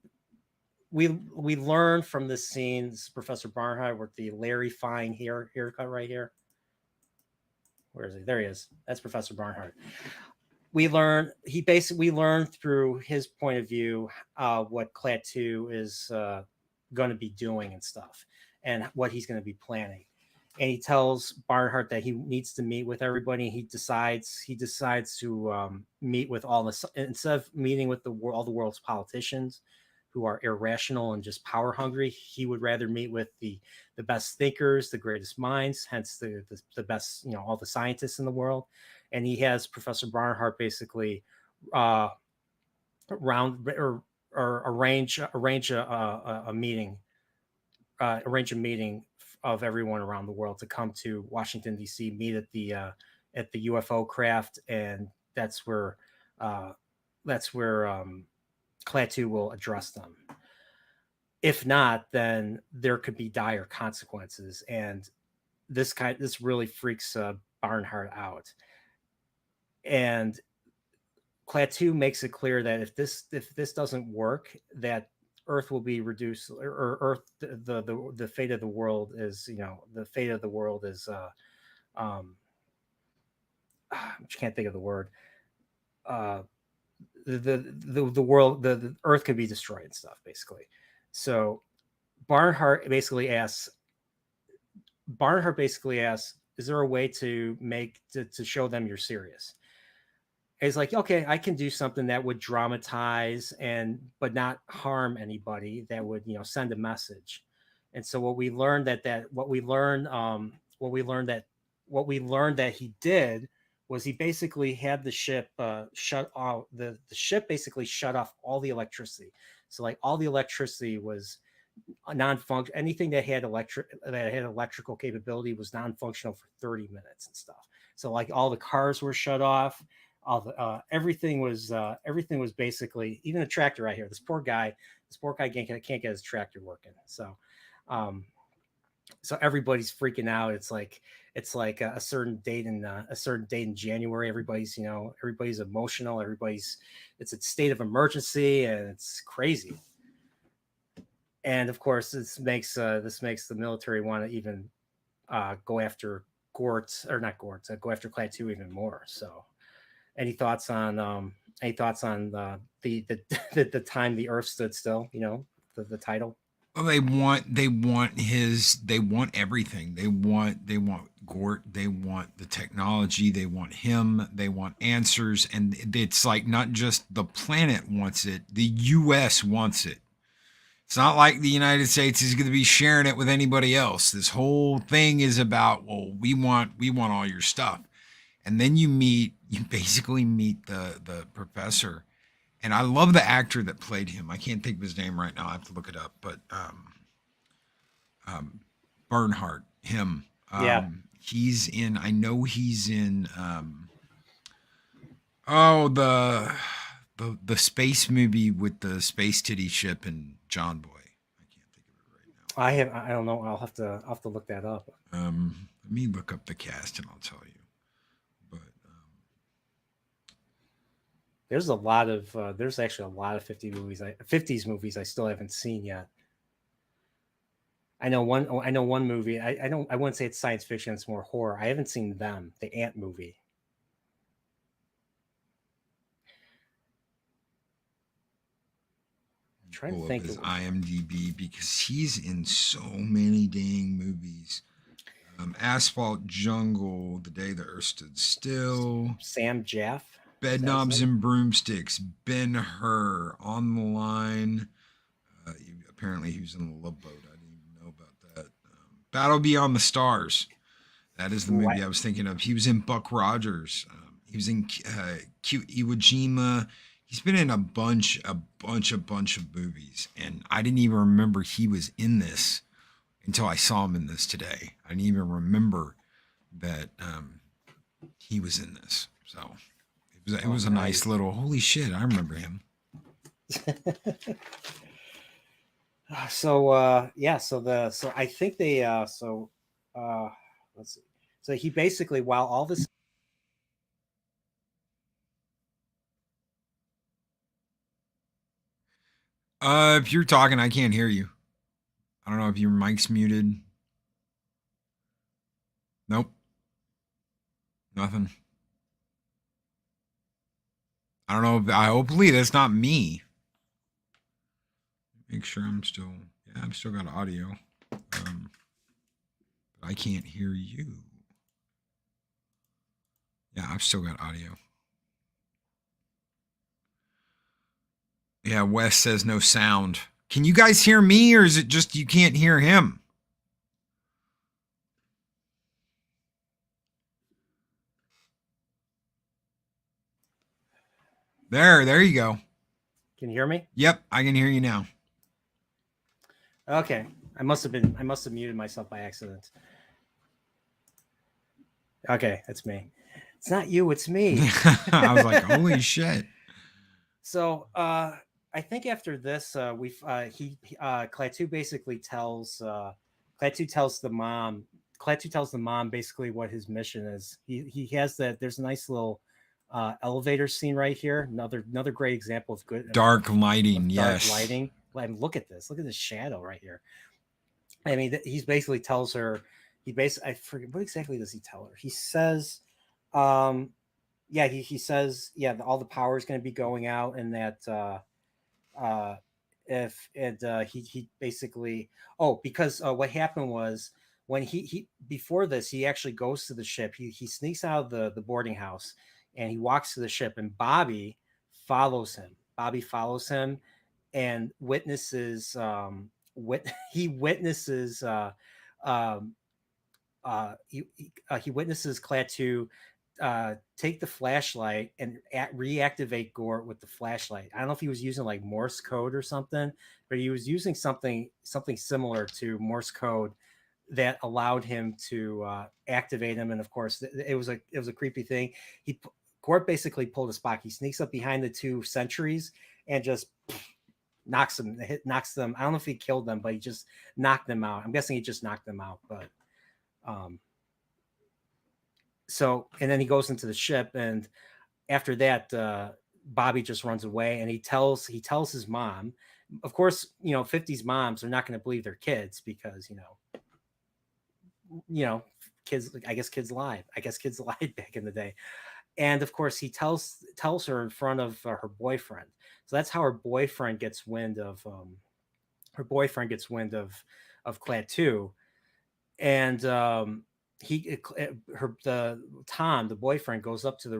we learn from this scene, Professor Barnhart with the Larry Fine haircut right here. Where is he? There he is. That's Professor Barnhart. We learn through his point of view what Klaatu is going to be doing and stuff, and what he's going to be planning. And he tells Barnhart that he needs to meet with everybody. He decides to meet with instead of meeting with all the world's politicians who are irrational and just power hungry. He would rather meet with the best thinkers, the greatest minds, hence the best, all the scientists in the world. And he has Professor Barnhart basically arrange a meeting, of everyone around the world to come to Washington D.C., meet at the UFO craft, and that's where Klaatu will address them. If not, then there could be dire consequences, and this really freaks Barnhart out. And Klaatu makes it clear that if this doesn't work, that Earth will be reduced, or Earth, the fate of the world is, the fate of the world is, I can't think of the word. The world, the Earth could be destroyed and stuff, basically. So Barnhart basically asks is there a way to to show them you're serious? It's like, okay, I can do something that would dramatize and but not harm anybody, that would, send a message. And so what we learned what we learned that he did was he basically had the ship shut off the ship basically shut off all the electricity. So like all the electricity was non-function, anything that had electrical capability was non-functional for 30 minutes and stuff. So like all the cars were shut off, all the everything was basically, even a tractor right here. This poor guy can't get his tractor working. Um so everybody's freaking out. It's like a certain date in January. Everybody's emotional. It's a state of emergency, and it's crazy. And of course, this makes the military want to even go after go after Clad 2 even more. So, any thoughts on the time the Earth stood still? The title. Well, they want everything. They want Gort, they want the technology, they want him, they want answers, and it's like not just the planet wants it, the US wants it. It's not like the United States is going to be sharing it with anybody else. This whole thing is about, well, we want all your stuff. And then you basically meet the professor. And I love the actor that played him. I can't think of his name right now. I have to look it up. But Bernhardt, him. Yeah. He's in. I know he's in. The space movie with the space titty ship and John Boy. I can't think of it right now. I don't know. I'll have to look that up. Let me look up the cast and I'll tell you. But there's actually a lot of 50s movies I still haven't seen yet. I know one movie. I wouldn't say it's science fiction, it's more horror. I haven't seen Them, the Ant movie. I'm trying to think of his IMDb because he's in so many dang movies. Asphalt Jungle, The Day the Earth Stood Still, Sam Jaff, Bedknobs and Broomsticks, Ben-Hur, On the Line. Apparently he was in The Love Boat. I didn't even know about that. Battle Beyond the Stars. That is the movie I was thinking of. He was in Buck Rogers. He was in Cute Iwo Jima. He's been in a bunch of movies, and I didn't even remember he was in this until I saw him in this today. I didn't even remember that he was in this. So it was a nice little, holy shit, I remember him. So I think they let's see. So he basically, while all this, if you're talking, I can't hear you. I don't know if your mic's muted. Nope. Nothing. I don't know. Hopefully that's not me. Make sure I'm still got audio. But I can't hear you. Yeah, I've still got audio. Yeah, Wes says no sound. Can you guys hear me, or is it just you can't hear him? There you go. Can you hear me? Yep, I can hear you now. Okay. I must have muted myself by accident. Okay, that's me. It's not you, it's me. I was like, holy shit. So I think after this, Clad 2 basically tells Clad 2 tells the mom basically what his mission is. He has that. There's a nice little elevator scene right here. Another great example of good dark lighting. Dark lighting. And look at this. Look at this shadow right here. I mean, he's basically tells her. I forget what exactly does he tell her. He says, he says, all the power is going to be going out, and that he basically, because what happened was when he before this, he actually goes to the ship. He sneaks out of the boarding house and he walks to the ship, and Bobby follows him. Bobby follows him and witnesses he witnesses um, he witnesses Klaatu take the flashlight and reactivate Gort with the flashlight. I don't know if he was using like Morse code or something, but he was using something similar to Morse code that allowed him to activate him. And of course, it was a creepy thing. Gort basically pulled a Spock. He sneaks up behind the two sentries and just knocks them. I don't know if he killed them, but he just knocked them out. I'm guessing he just knocked them out, but. So, and then he goes into the ship, and after that, Bobby just runs away, and he tells his mom. Of course, 50s moms are not going to believe their kids because kids. I guess kids lied. I guess kids lied back in the day, and of course, he tells her in front of her boyfriend. So that's how her boyfriend gets wind of Klaatu, and Tom, the boyfriend, goes up to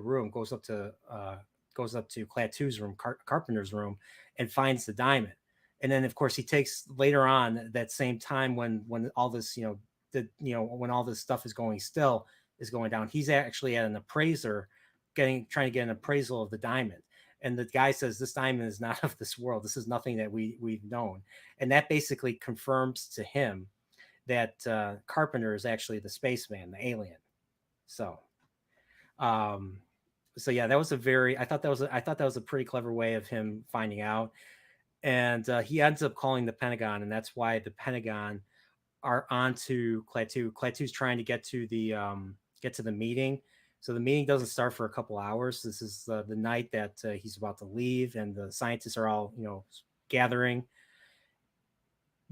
Klaatu's room, Carpenter's room, and finds the diamond. And then of course he takes later on that same time when all this when all this stuff is going down, he's actually at an appraiser trying to get an appraisal of the diamond. And the guy says, this diamond is not of this world. This is nothing that we've known. And that basically confirms to him that Carpenter is actually the spaceman, the alien. So yeah, that was I thought that was a pretty clever way of him finding out. And he ends up calling the Pentagon, and that's why the Pentagon are onto Klaatu. Klaatu's trying to get to the meeting. So the meeting doesn't start for a couple hours. This is the night that he's about to leave, and the scientists are all gathering.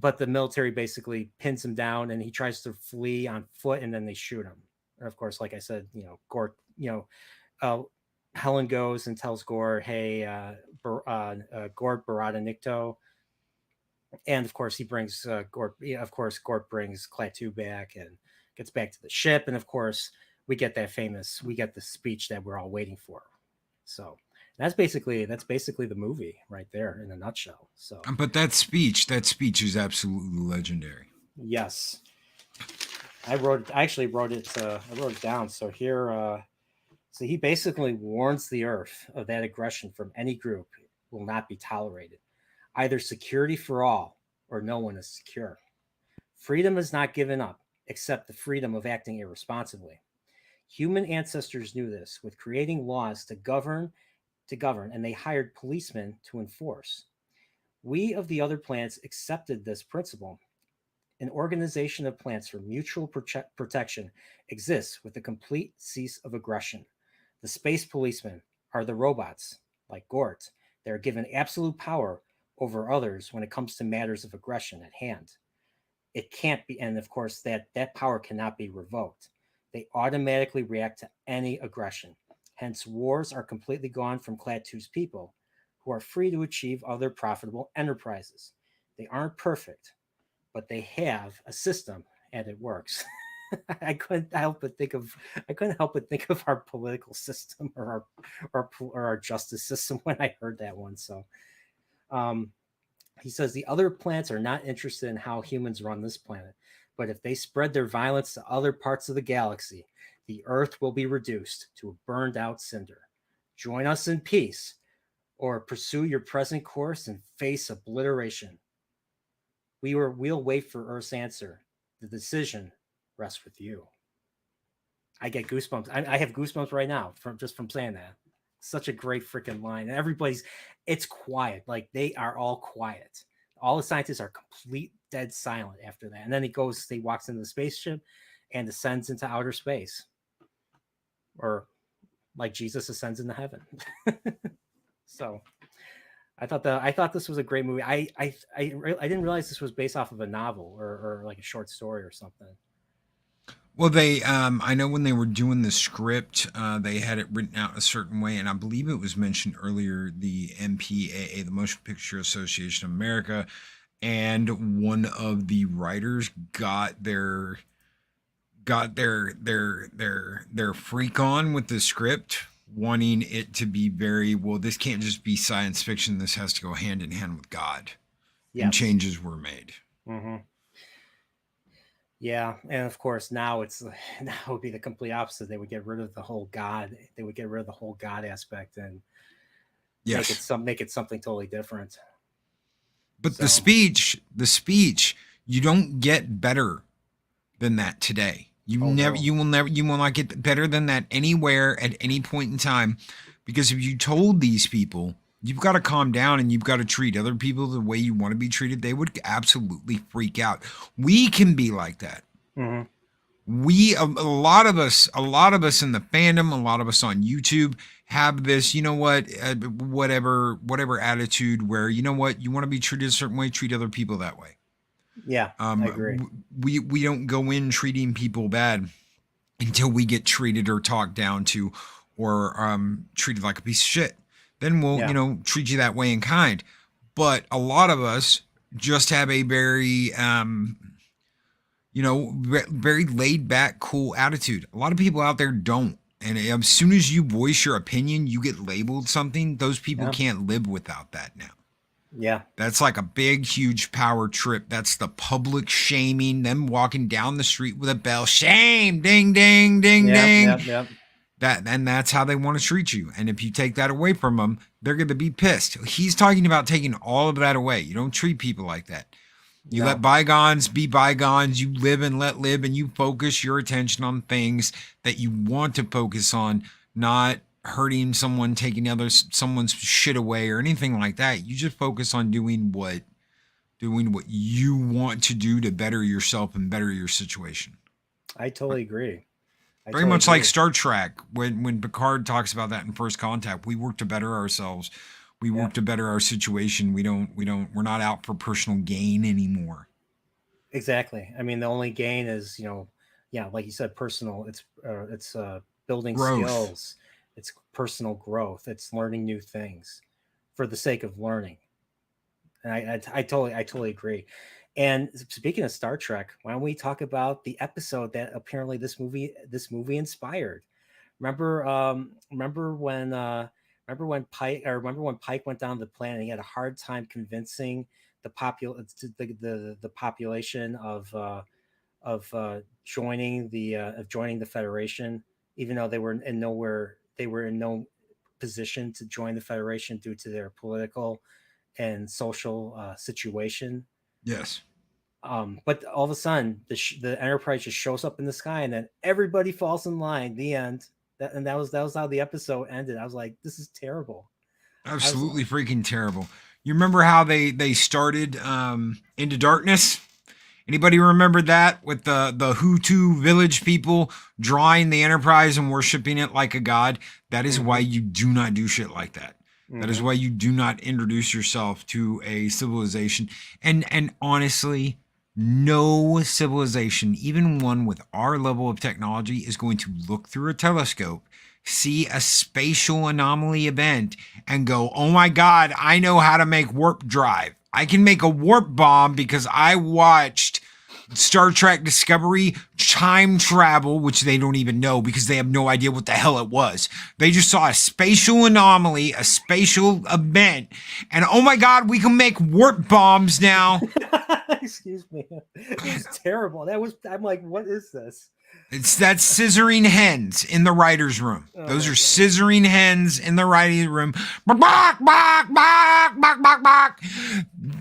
But the military basically pins him down, and he tries to flee on foot, and then they shoot him. And of course, like I said, Gort, Helen goes and tells Gort, hey, Gort Barada Nikto. And of course, he brings Gort. Of course, Gort brings Klaatu back and gets back to the ship. And of course, we get the speech that we're all waiting for. So that's basically the movie right there in a nutshell. So, but that speech is absolutely legendary. Yes, I actually wrote it down. So here, so he basically warns the Earth of that aggression from any group will not be tolerated. Either security for all or no one is secure. Freedom is not given up, except the freedom of acting irresponsibly. Human ancestors knew this with creating laws to govern, and they hired policemen to enforce. We of the other planets accepted this principle. An organization of plants for mutual protection exists with a complete cease of aggression. The space policemen are the robots, like Gort. They are given absolute power over others when it comes to matters of aggression at hand. It can't be, and of course, that power cannot be revoked. They automatically react to any aggression. Hence, wars are completely gone from Klaatu's people, who are free to achieve other profitable enterprises. They aren't perfect, but they have a system, and it works. I couldn't help but think of our political system or our justice system when I heard that one. So, he says the other planets are not interested in how humans run this planet, but if they spread their violence to other parts of the galaxy, the Earth will be reduced to a burned out cinder. Join us in peace, or pursue your present course and face obliteration. We'll wait for Earth's answer. The decision rests with you. I get goosebumps. I have goosebumps right now from saying that. Such a great freaking line. And it's quiet. Like, they are all quiet. All the scientists are complete dead silent after that. And then he walks into the spaceship and descends into outer space. Or like Jesus ascends into heaven. So I thought this was a great movie. I didn't realize this was based off of a novel or like a short story or something. Well, they, I know when they were doing the script, they had it written out a certain way, and I believe it was mentioned earlier, the MPAA, the Motion Picture Association of America, and one of the writers got their got their freak on with the script, wanting it to be very well. This can't just be science fiction. This has to go hand in hand with God, and Yes. changes were made. Mm-hmm. Yeah, and of course now now would be the complete opposite. They would get rid of the whole God. They would get rid of the whole God aspect and Yes, make it something totally different. but So, the speech, you don't get better than that today. You never, no. you will not get better than that anywhere at any point in time, because if you told these people you've got to calm down and you've got to treat other people the way you want to be treated, they would absolutely freak out. We can be like that. Mm-hmm. We a lot of us in the fandom, a lot of us on YouTube have this, you know what, whatever attitude where, you know what, you want to be treated a certain way, treat other people that way. Yeah, I agree. We don't go in treating people bad until we get treated or talked down to, or treated like a piece of shit. Then we'll, Yeah. you know, treat you that way in kind. But a lot of us just have a very you know, very laid back, cool attitude. A lot of people out there don't. And as soon as you voice your opinion, you get labeled something. Those people Yeah. can't live without that now. Yeah. That's like a big, huge power trip. That's the public shaming, them walking down the street with a bell. Shame, ding, ding, ding, ding. Yep. That's how they want to treat you. And if you take that away from them, they're going to be pissed. He's talking about taking all of that away. You don't treat people like that. You let bygones be bygones. You live and let live, and you focus your attention on things that you want to focus on, not hurting someone, taking someone's shit away or anything like that. You just focus on doing what you want to do to better yourself and better your situation. I totally agree. Very much like Star Trek, when Picard talks about that in First Contact. We work to better ourselves. We work to better our situation. We're not out for personal gain anymore. Exactly. I mean, the only gain is, you know, like you said, personal. It's building Growth. skills. It's personal growth. It's learning new things for the sake of learning. And I totally agree. And speaking of Star Trek, why don't we talk about the episode that apparently this movie inspired? Remember when Pike went down to the planet and he had a hard time convincing the population of joining the Federation, even though they were in no position to join the Federation due to their political and social situation. Yes. But all of a sudden, the Enterprise just shows up in the sky, and then everybody falls in line. The end. That was how the episode ended. I was like, this is terrible. Absolutely freaking terrible. You remember how they started Into Darkness? Anybody remember that, with the Hutu village people drawing the Enterprise and worshiping it like a god? That is why you do not do shit like that. That is why you do not introduce yourself to a civilization. And honestly, no civilization, even one with our level of technology, is going to look through a telescope, see a spatial anomaly event, and go, oh my God, I know how to make warp drive. I can make a warp bomb because I watched Star Trek Discovery time travel, which they don't even know because they have no idea what the hell it was. They just saw a spatial anomaly, a spatial event, and oh my God, we can make warp bombs now. Excuse me. It was terrible. I'm like, what is this? That's scissoring hens in the writer's room. Those are scissoring hens in the writing room. Bark, bark, bark, bark, bark, bark,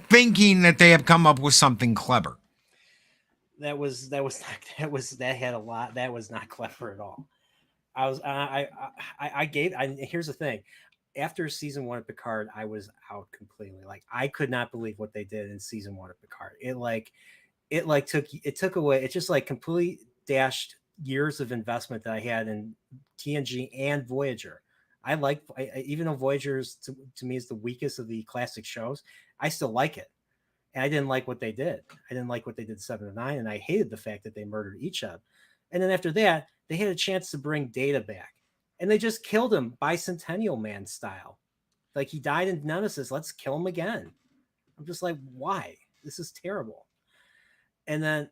thinking that they have come up with something clever. That was not clever at all. Here's the thing. After season 1 of Picard, I was out completely. Like, I could not believe what they did in season 1 of Picard. It took away. It just like completely dashed years of investment that I had in TNG and Voyager. Even though Voyager to me is the weakest of the classic shows, I still like it. And I didn't like what they did. I didn't like what they did 7 and 9, and I hated the fact that they murdered Ichab. And then after that, they had a chance to bring Data back, and they just killed him Bicentennial Man style. Like, he died in Nemesis. Let's kill him again. I'm just like, why? This is terrible. And then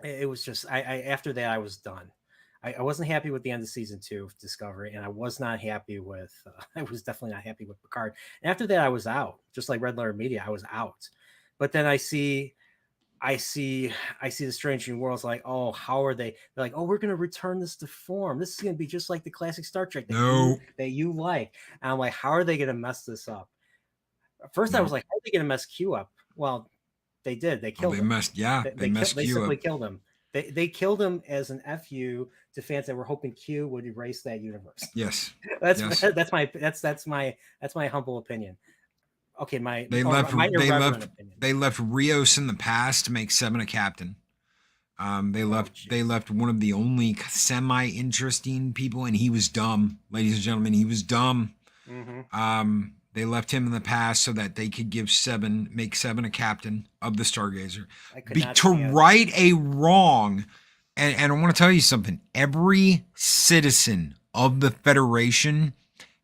it was just I after that I was done. I wasn't happy with the end of season 2 of Discovery, and I was not happy with I was definitely not happy with Picard. And after that I was out, just like Red Letter Media, I was out. But then I see the Strange New Worlds, like, oh, how are they? They're like, oh, we're gonna return this to form. This is gonna be just like the classic Star Trek No. that you like. And I'm like, how are they gonna mess this up? At first I was No. like, how are they gonna mess Q up? Well, they did. They Well, killed they him. messed. Yeah, they messed They Q simply up. killed him. They killed him as an FU to fans that were hoping Q would erase that universe. Yes. That's Yes. that's my humble opinion. Okay, my They left. my They irreverent left. opinion. They left Rios in the past to make Seven a captain. They left. They left one of the only semi-interesting people, and he was dumb, ladies and gentlemen. He was dumb. They left him in the past so that they could make Seven a captain of the Stargazer, to right a wrong. And I want to tell you something. Every citizen of the Federation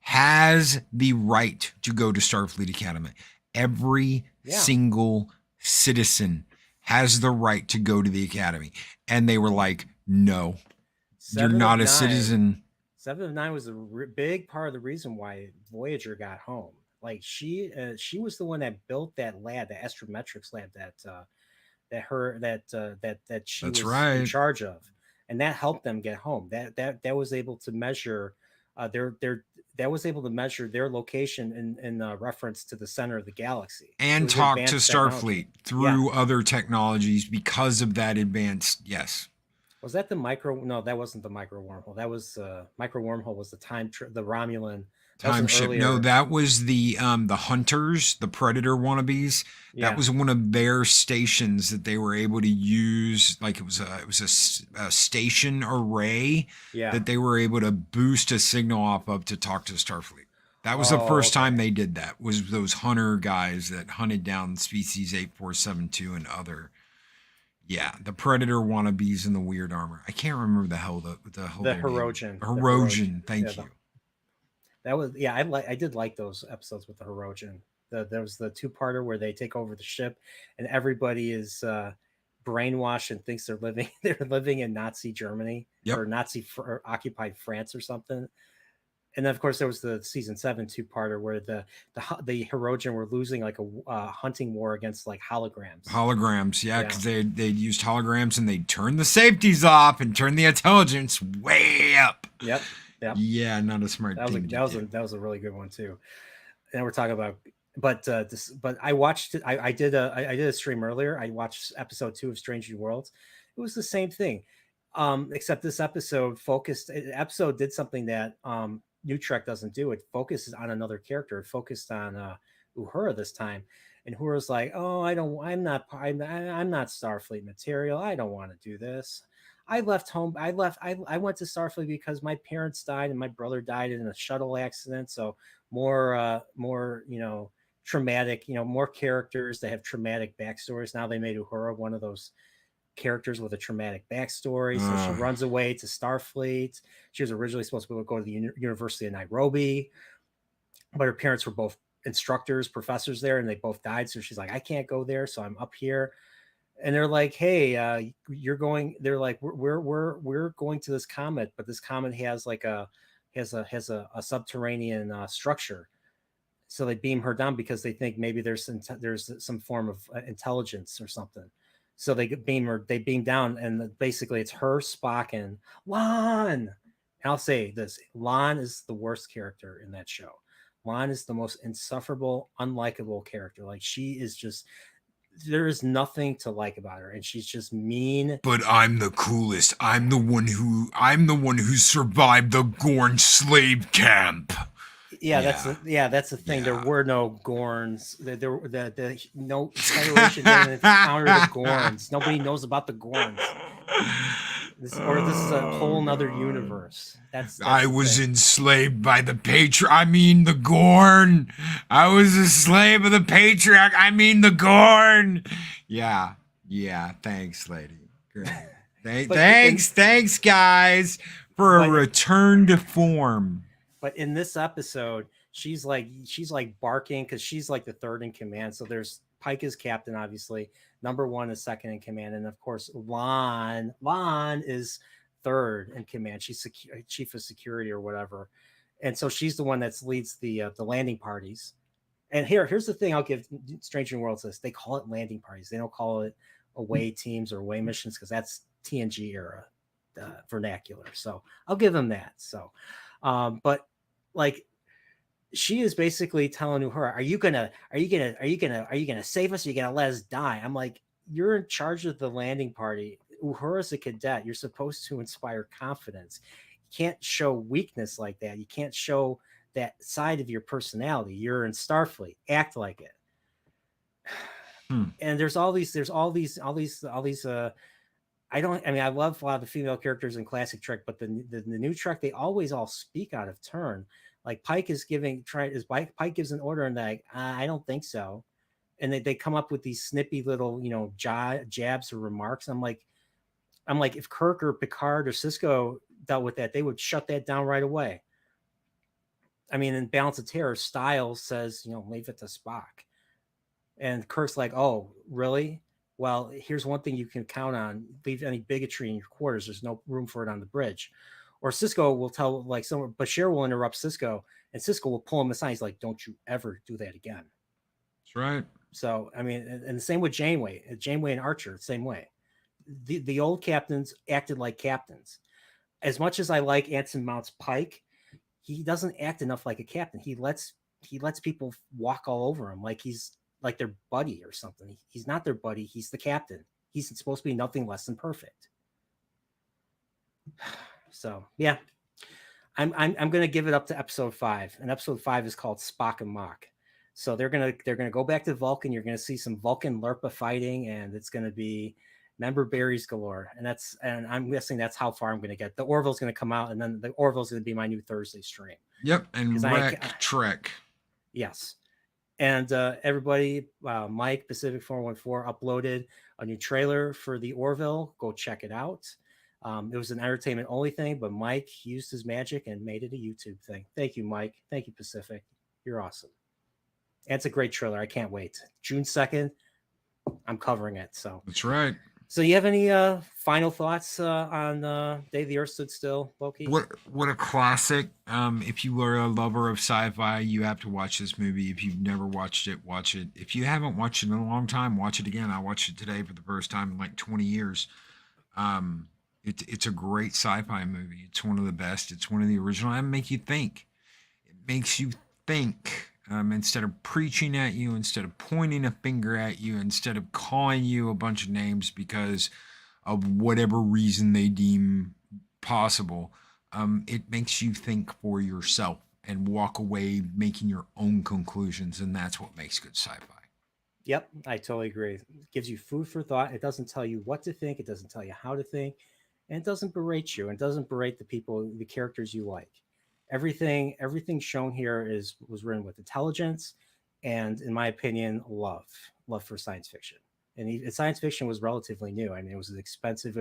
has the right to go to Starfleet Academy. Every single citizen has the right to go to the academy. And they were like, no, you're not a citizen. 7 of 9 was a big part of the reason why Voyager got home. Like she was the one that built that lab, the astrometrics lab that she was in charge of, and that helped them get home. That was able to measure that was able to measure their location in reference to the center of the galaxy and talk to Starfleet through other technologies because of that advanced. Yes. Was that the micro? No, that wasn't the micro wormhole. That was micro wormhole was the the Romulan time ship. No, that was the hunters, the predator wannabes. That was one of their stations that they were able to use. Like it was a station array that they were able to boost a signal off of to talk to Starfleet. That was the first time they did that. Was those hunter guys that hunted down species 8472 and other. Yeah, the predator wannabes in the weird armor. I can't remember the Hirogen. Hirogen. Thank you. That was I did like those episodes with the Hirogen. There was the 2-parter where they take over the ship and everybody is brainwashed and thinks they're living in Nazi Germany or Nazi occupied France or something. And then of course there was the season 7 2-parter where the Hirogen were losing like a hunting war against like holograms. Because they'd used holograms and they'd turn the safeties off and turn the intelligence way up. Yep. Yeah, not a smart thing. That was a really good one too. And we're talking about, but I watched it. I did a stream earlier. I watched episode 2 of Strange New Worlds. It was the same thing, except this episode did something that New Trek doesn't do. It focuses on another character. It focused on Uhura this time, and Uhura's like, "Oh, I'm not Starfleet material. I don't want to do this. I left home. I went to Starfleet because my parents died and my brother died in a shuttle accident. So more traumatic, more characters that have traumatic backstories. Now they made Uhura one of those characters with a traumatic backstory. So she runs away to Starfleet. She was originally supposed to go to the University of Nairobi, but her parents were both professors there, and they both died. So she's like, I can't go there. So I'm up here. And they're like, hey, you're going. They're like, we're going to this comet, but this comet has like a subterranean structure. So they beam her down because they think maybe there's some form of intelligence or something. So they beam down, and basically it's her, Spock, and Lon. And I'll say this: Lon is the worst character in that show. Lon is the most insufferable, unlikable character. Like she is just. There is nothing to like about her, and she's just mean. But I'm the coolest. I'm the one who survived the Gorn slave camp. That's the thing. There were no Gorns. No Federation didn't encounter the Gorns. Nobody knows about the Gorns. This is a whole nother universe. I was enslaved by the the Gorn. I was a slave of the Patriarch. The Gorn. Yeah. Thanks, lady. Great. Thanks, guys, for a return to form. But in this episode, she's like barking because she's like the third in command. So there's Pike is captain, obviously. Number 1 is second in command, and of course, Lon is third in command. She's chief of security or whatever, and so she's the one that leads the landing parties. And here's the thing: I'll give Stranger Worlds this. They call it landing parties. They don't call it away teams or away missions because that's TNG era vernacular. So I'll give them that. So, but like, she is basically telling her, are you gonna save us? Or are you gonna let us die? I'm like, you're in charge of the landing party. Uhura's a cadet. You're supposed to inspire confidence. You can't show weakness like that. You can't show that side of your personality. You're in Starfleet. Act like it. And there's all these I love a lot of the female characters in classic Trek, but the new Trek, they always all speak out of turn. Like Pike Pike gives an order and they're like, I don't think so. And they come up with these snippy little, jabs or remarks. I'm like, if Kirk or Picard or Sisko dealt with that, they would shut that down right away. I mean, in Balance of Terror, Styles says, leave it to Spock. And Kirk's like, oh, really? Well, here's one thing you can count on. Leave any bigotry in your quarters. There's no room for it on the bridge. Or Sisko will tell, Bashir will interrupt Sisko, and Sisko will pull him aside. He's like, don't you ever do that again. That's right. So, I mean, and the same with Janeway. Janeway and Archer, same way. The old captains acted like captains. As much as I like Anson Mount's Pike, he doesn't act enough like a captain. He lets people walk all over him like he's like their buddy or something. He's not their buddy. He's the captain. He's supposed to be nothing less than perfect. So yeah, I'm gonna give it up to episode 5, and episode 5 is called Spock and Mock. So they're gonna go back to Vulcan. You're gonna see some Vulcan Lurpa fighting, and it's gonna be member berries galore. And I'm guessing that's how far I'm gonna get. The Orville's gonna come out, and then the Orville's gonna be my new Thursday stream. Yep, and Trek. Yes. And everybody, Mike, Pacific 414 uploaded a new trailer for the Orville. Go check it out. It was an entertainment only thing, but Mike used his magic and made it a YouTube thing. Thank you, Mike. Thank you, Pacific. You're awesome. And it's a great trailer. I can't wait. June 2nd, I'm covering it. So that's right. So you have any final thoughts on Day the Earth Stood Still, Loki? What a classic. If you are a lover of sci-fi, you have to watch this movie. If you've never watched it, watch it. If you haven't watched it in a long time, watch it again. I watched it today for the first time in like 20 years. It's a great sci-fi movie. It's one of the best. It's one of the original. And make you think. It makes you think. Instead of preaching at you, instead of pointing a finger at you, instead of calling you a bunch of names because of whatever reason they deem possible, it makes you think for yourself and walk away making your own conclusions, and that's what makes good sci-fi. Yep, I totally agree. It gives you food for thought. It doesn't tell you what to think. It doesn't tell you how to think. And it doesn't berate you. And it doesn't berate the people, the characters you like. Everything shown here was written with intelligence and, in my opinion, love for science fiction. And science fiction was relatively new. I mean, it was expensive.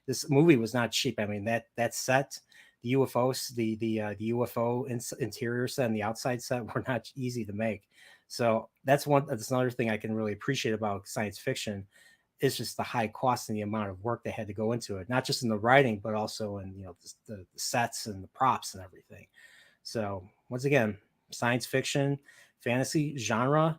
This movie was not cheap. I mean, that set, the UFOs, the UFO interior set and the outside set were not easy to make. So that's another thing I can really appreciate about science fiction is just the high cost and the amount of work they had to go into it, not just in the writing, but also in the sets and the props and everything. So once again, science fiction, fantasy genre,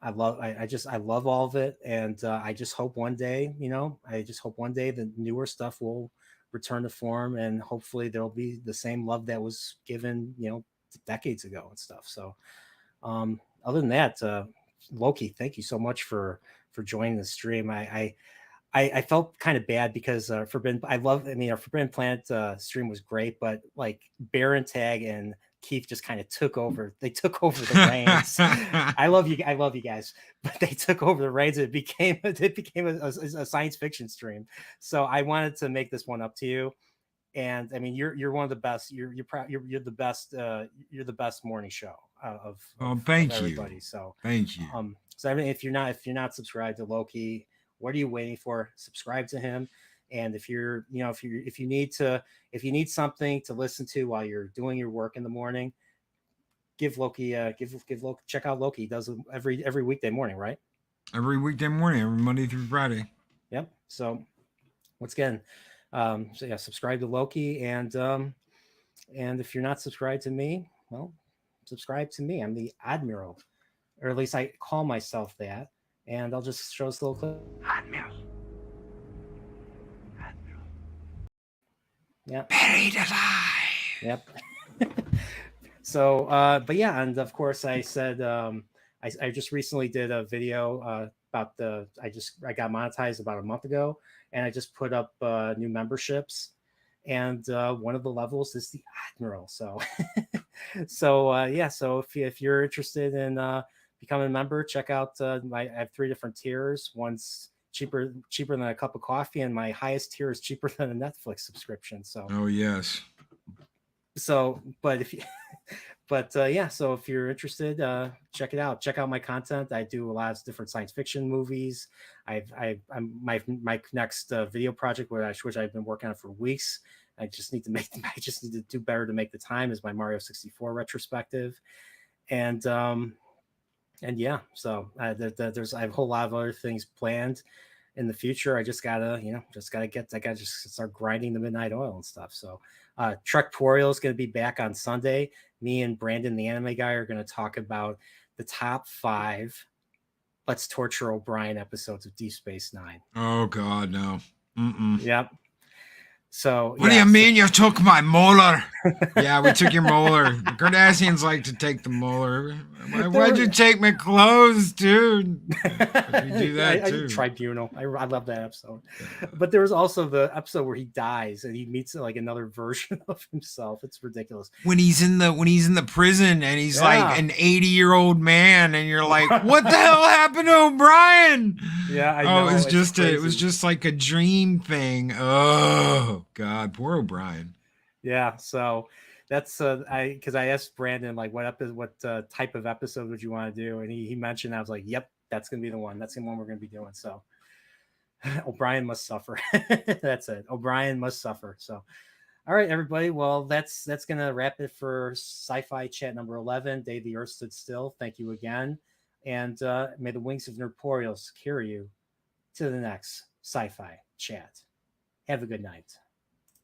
I love all of it, and I just hope one day, the newer stuff will return to form, and hopefully there'll be the same love that was given, decades ago and stuff. So other than that, Loki, thank you so much for joining the stream. I felt kind of bad because our Forbidden Planet stream was great, but like Baron Tag and Keith just kind of took over. They took over the reins. I love you guys, but they took over the reins. It became a science fiction stream. So I wanted to make this one up to you. And I mean, you're one of the best. You're the best. You're the best morning show of everybody. So thank you. So I mean, if you're not subscribed to Loki, what are you waiting for? Subscribe to him. And if you need something to listen to while you're doing your work in the morning, give Loki check out Loki. He does it every weekday morning, right? Every weekday morning, every Monday through Friday. Yep. So once again, so yeah, subscribe to Loki, and if you're not subscribed to me, well, subscribe to me. I'm the Admiral, or at least I call myself that. And I'll just show us a little clip. Admiral. Admiral. Yep. Buried alive. Yep. So, but yeah, and of course, I said I just recently did a video about I got monetized about a month ago, and I just put up new memberships, and one of the levels is the Admiral. So, yeah, so if you're interested in becoming a member, check out I have 3 different tiers. One's cheaper than a cup of coffee, and my highest tier is cheaper than a Netflix subscription. So, Oh yes. But if you yeah, so if you're interested, check it out. Check out my content. I do a lot of different science fiction movies. I'm my next video project, which I've been working on for weeks. I just need to do better to make the time, is my Mario 64 retrospective. And yeah, so I have a whole lot of other things planned in the future. I just gotta start grinding the midnight oil and stuff. So Nerdporeal is going to be back on Sunday. Me and Brandon, the anime guy, are going to talk about the top 5 Let's Torture O'Brien episodes of Deep Space Nine. Oh God, no. Mm-mm. Yep. So what do you mean you took my molar? Yeah, we took your molar. The Cardassians like to take the molar. Why'd you take my clothes, dude? You do that too. Tribunal. I love that episode. But there was also the episode where he dies and he meets like another version of himself. It's ridiculous. When he's in the prison and he's like an 80-year-old man, and you're like, what the hell happened to O'Brien? Yeah, I know. It was just like a dream thing. Oh God, poor O'Brien. Yeah, so that's because I asked Brandon like what type of episode would you want to do, and he mentioned. I was like, yep, that's gonna be the one. That's the one we're gonna be doing. So O'Brien must suffer. That's it. O'Brien must suffer. So all right, everybody. Well, that's gonna wrap it for Sci-Fi Chat number 11. Day the Earth Stood Still. Thank you again, and may the wings of Nerdporeal carry you to the next Sci-Fi Chat. Have a good night.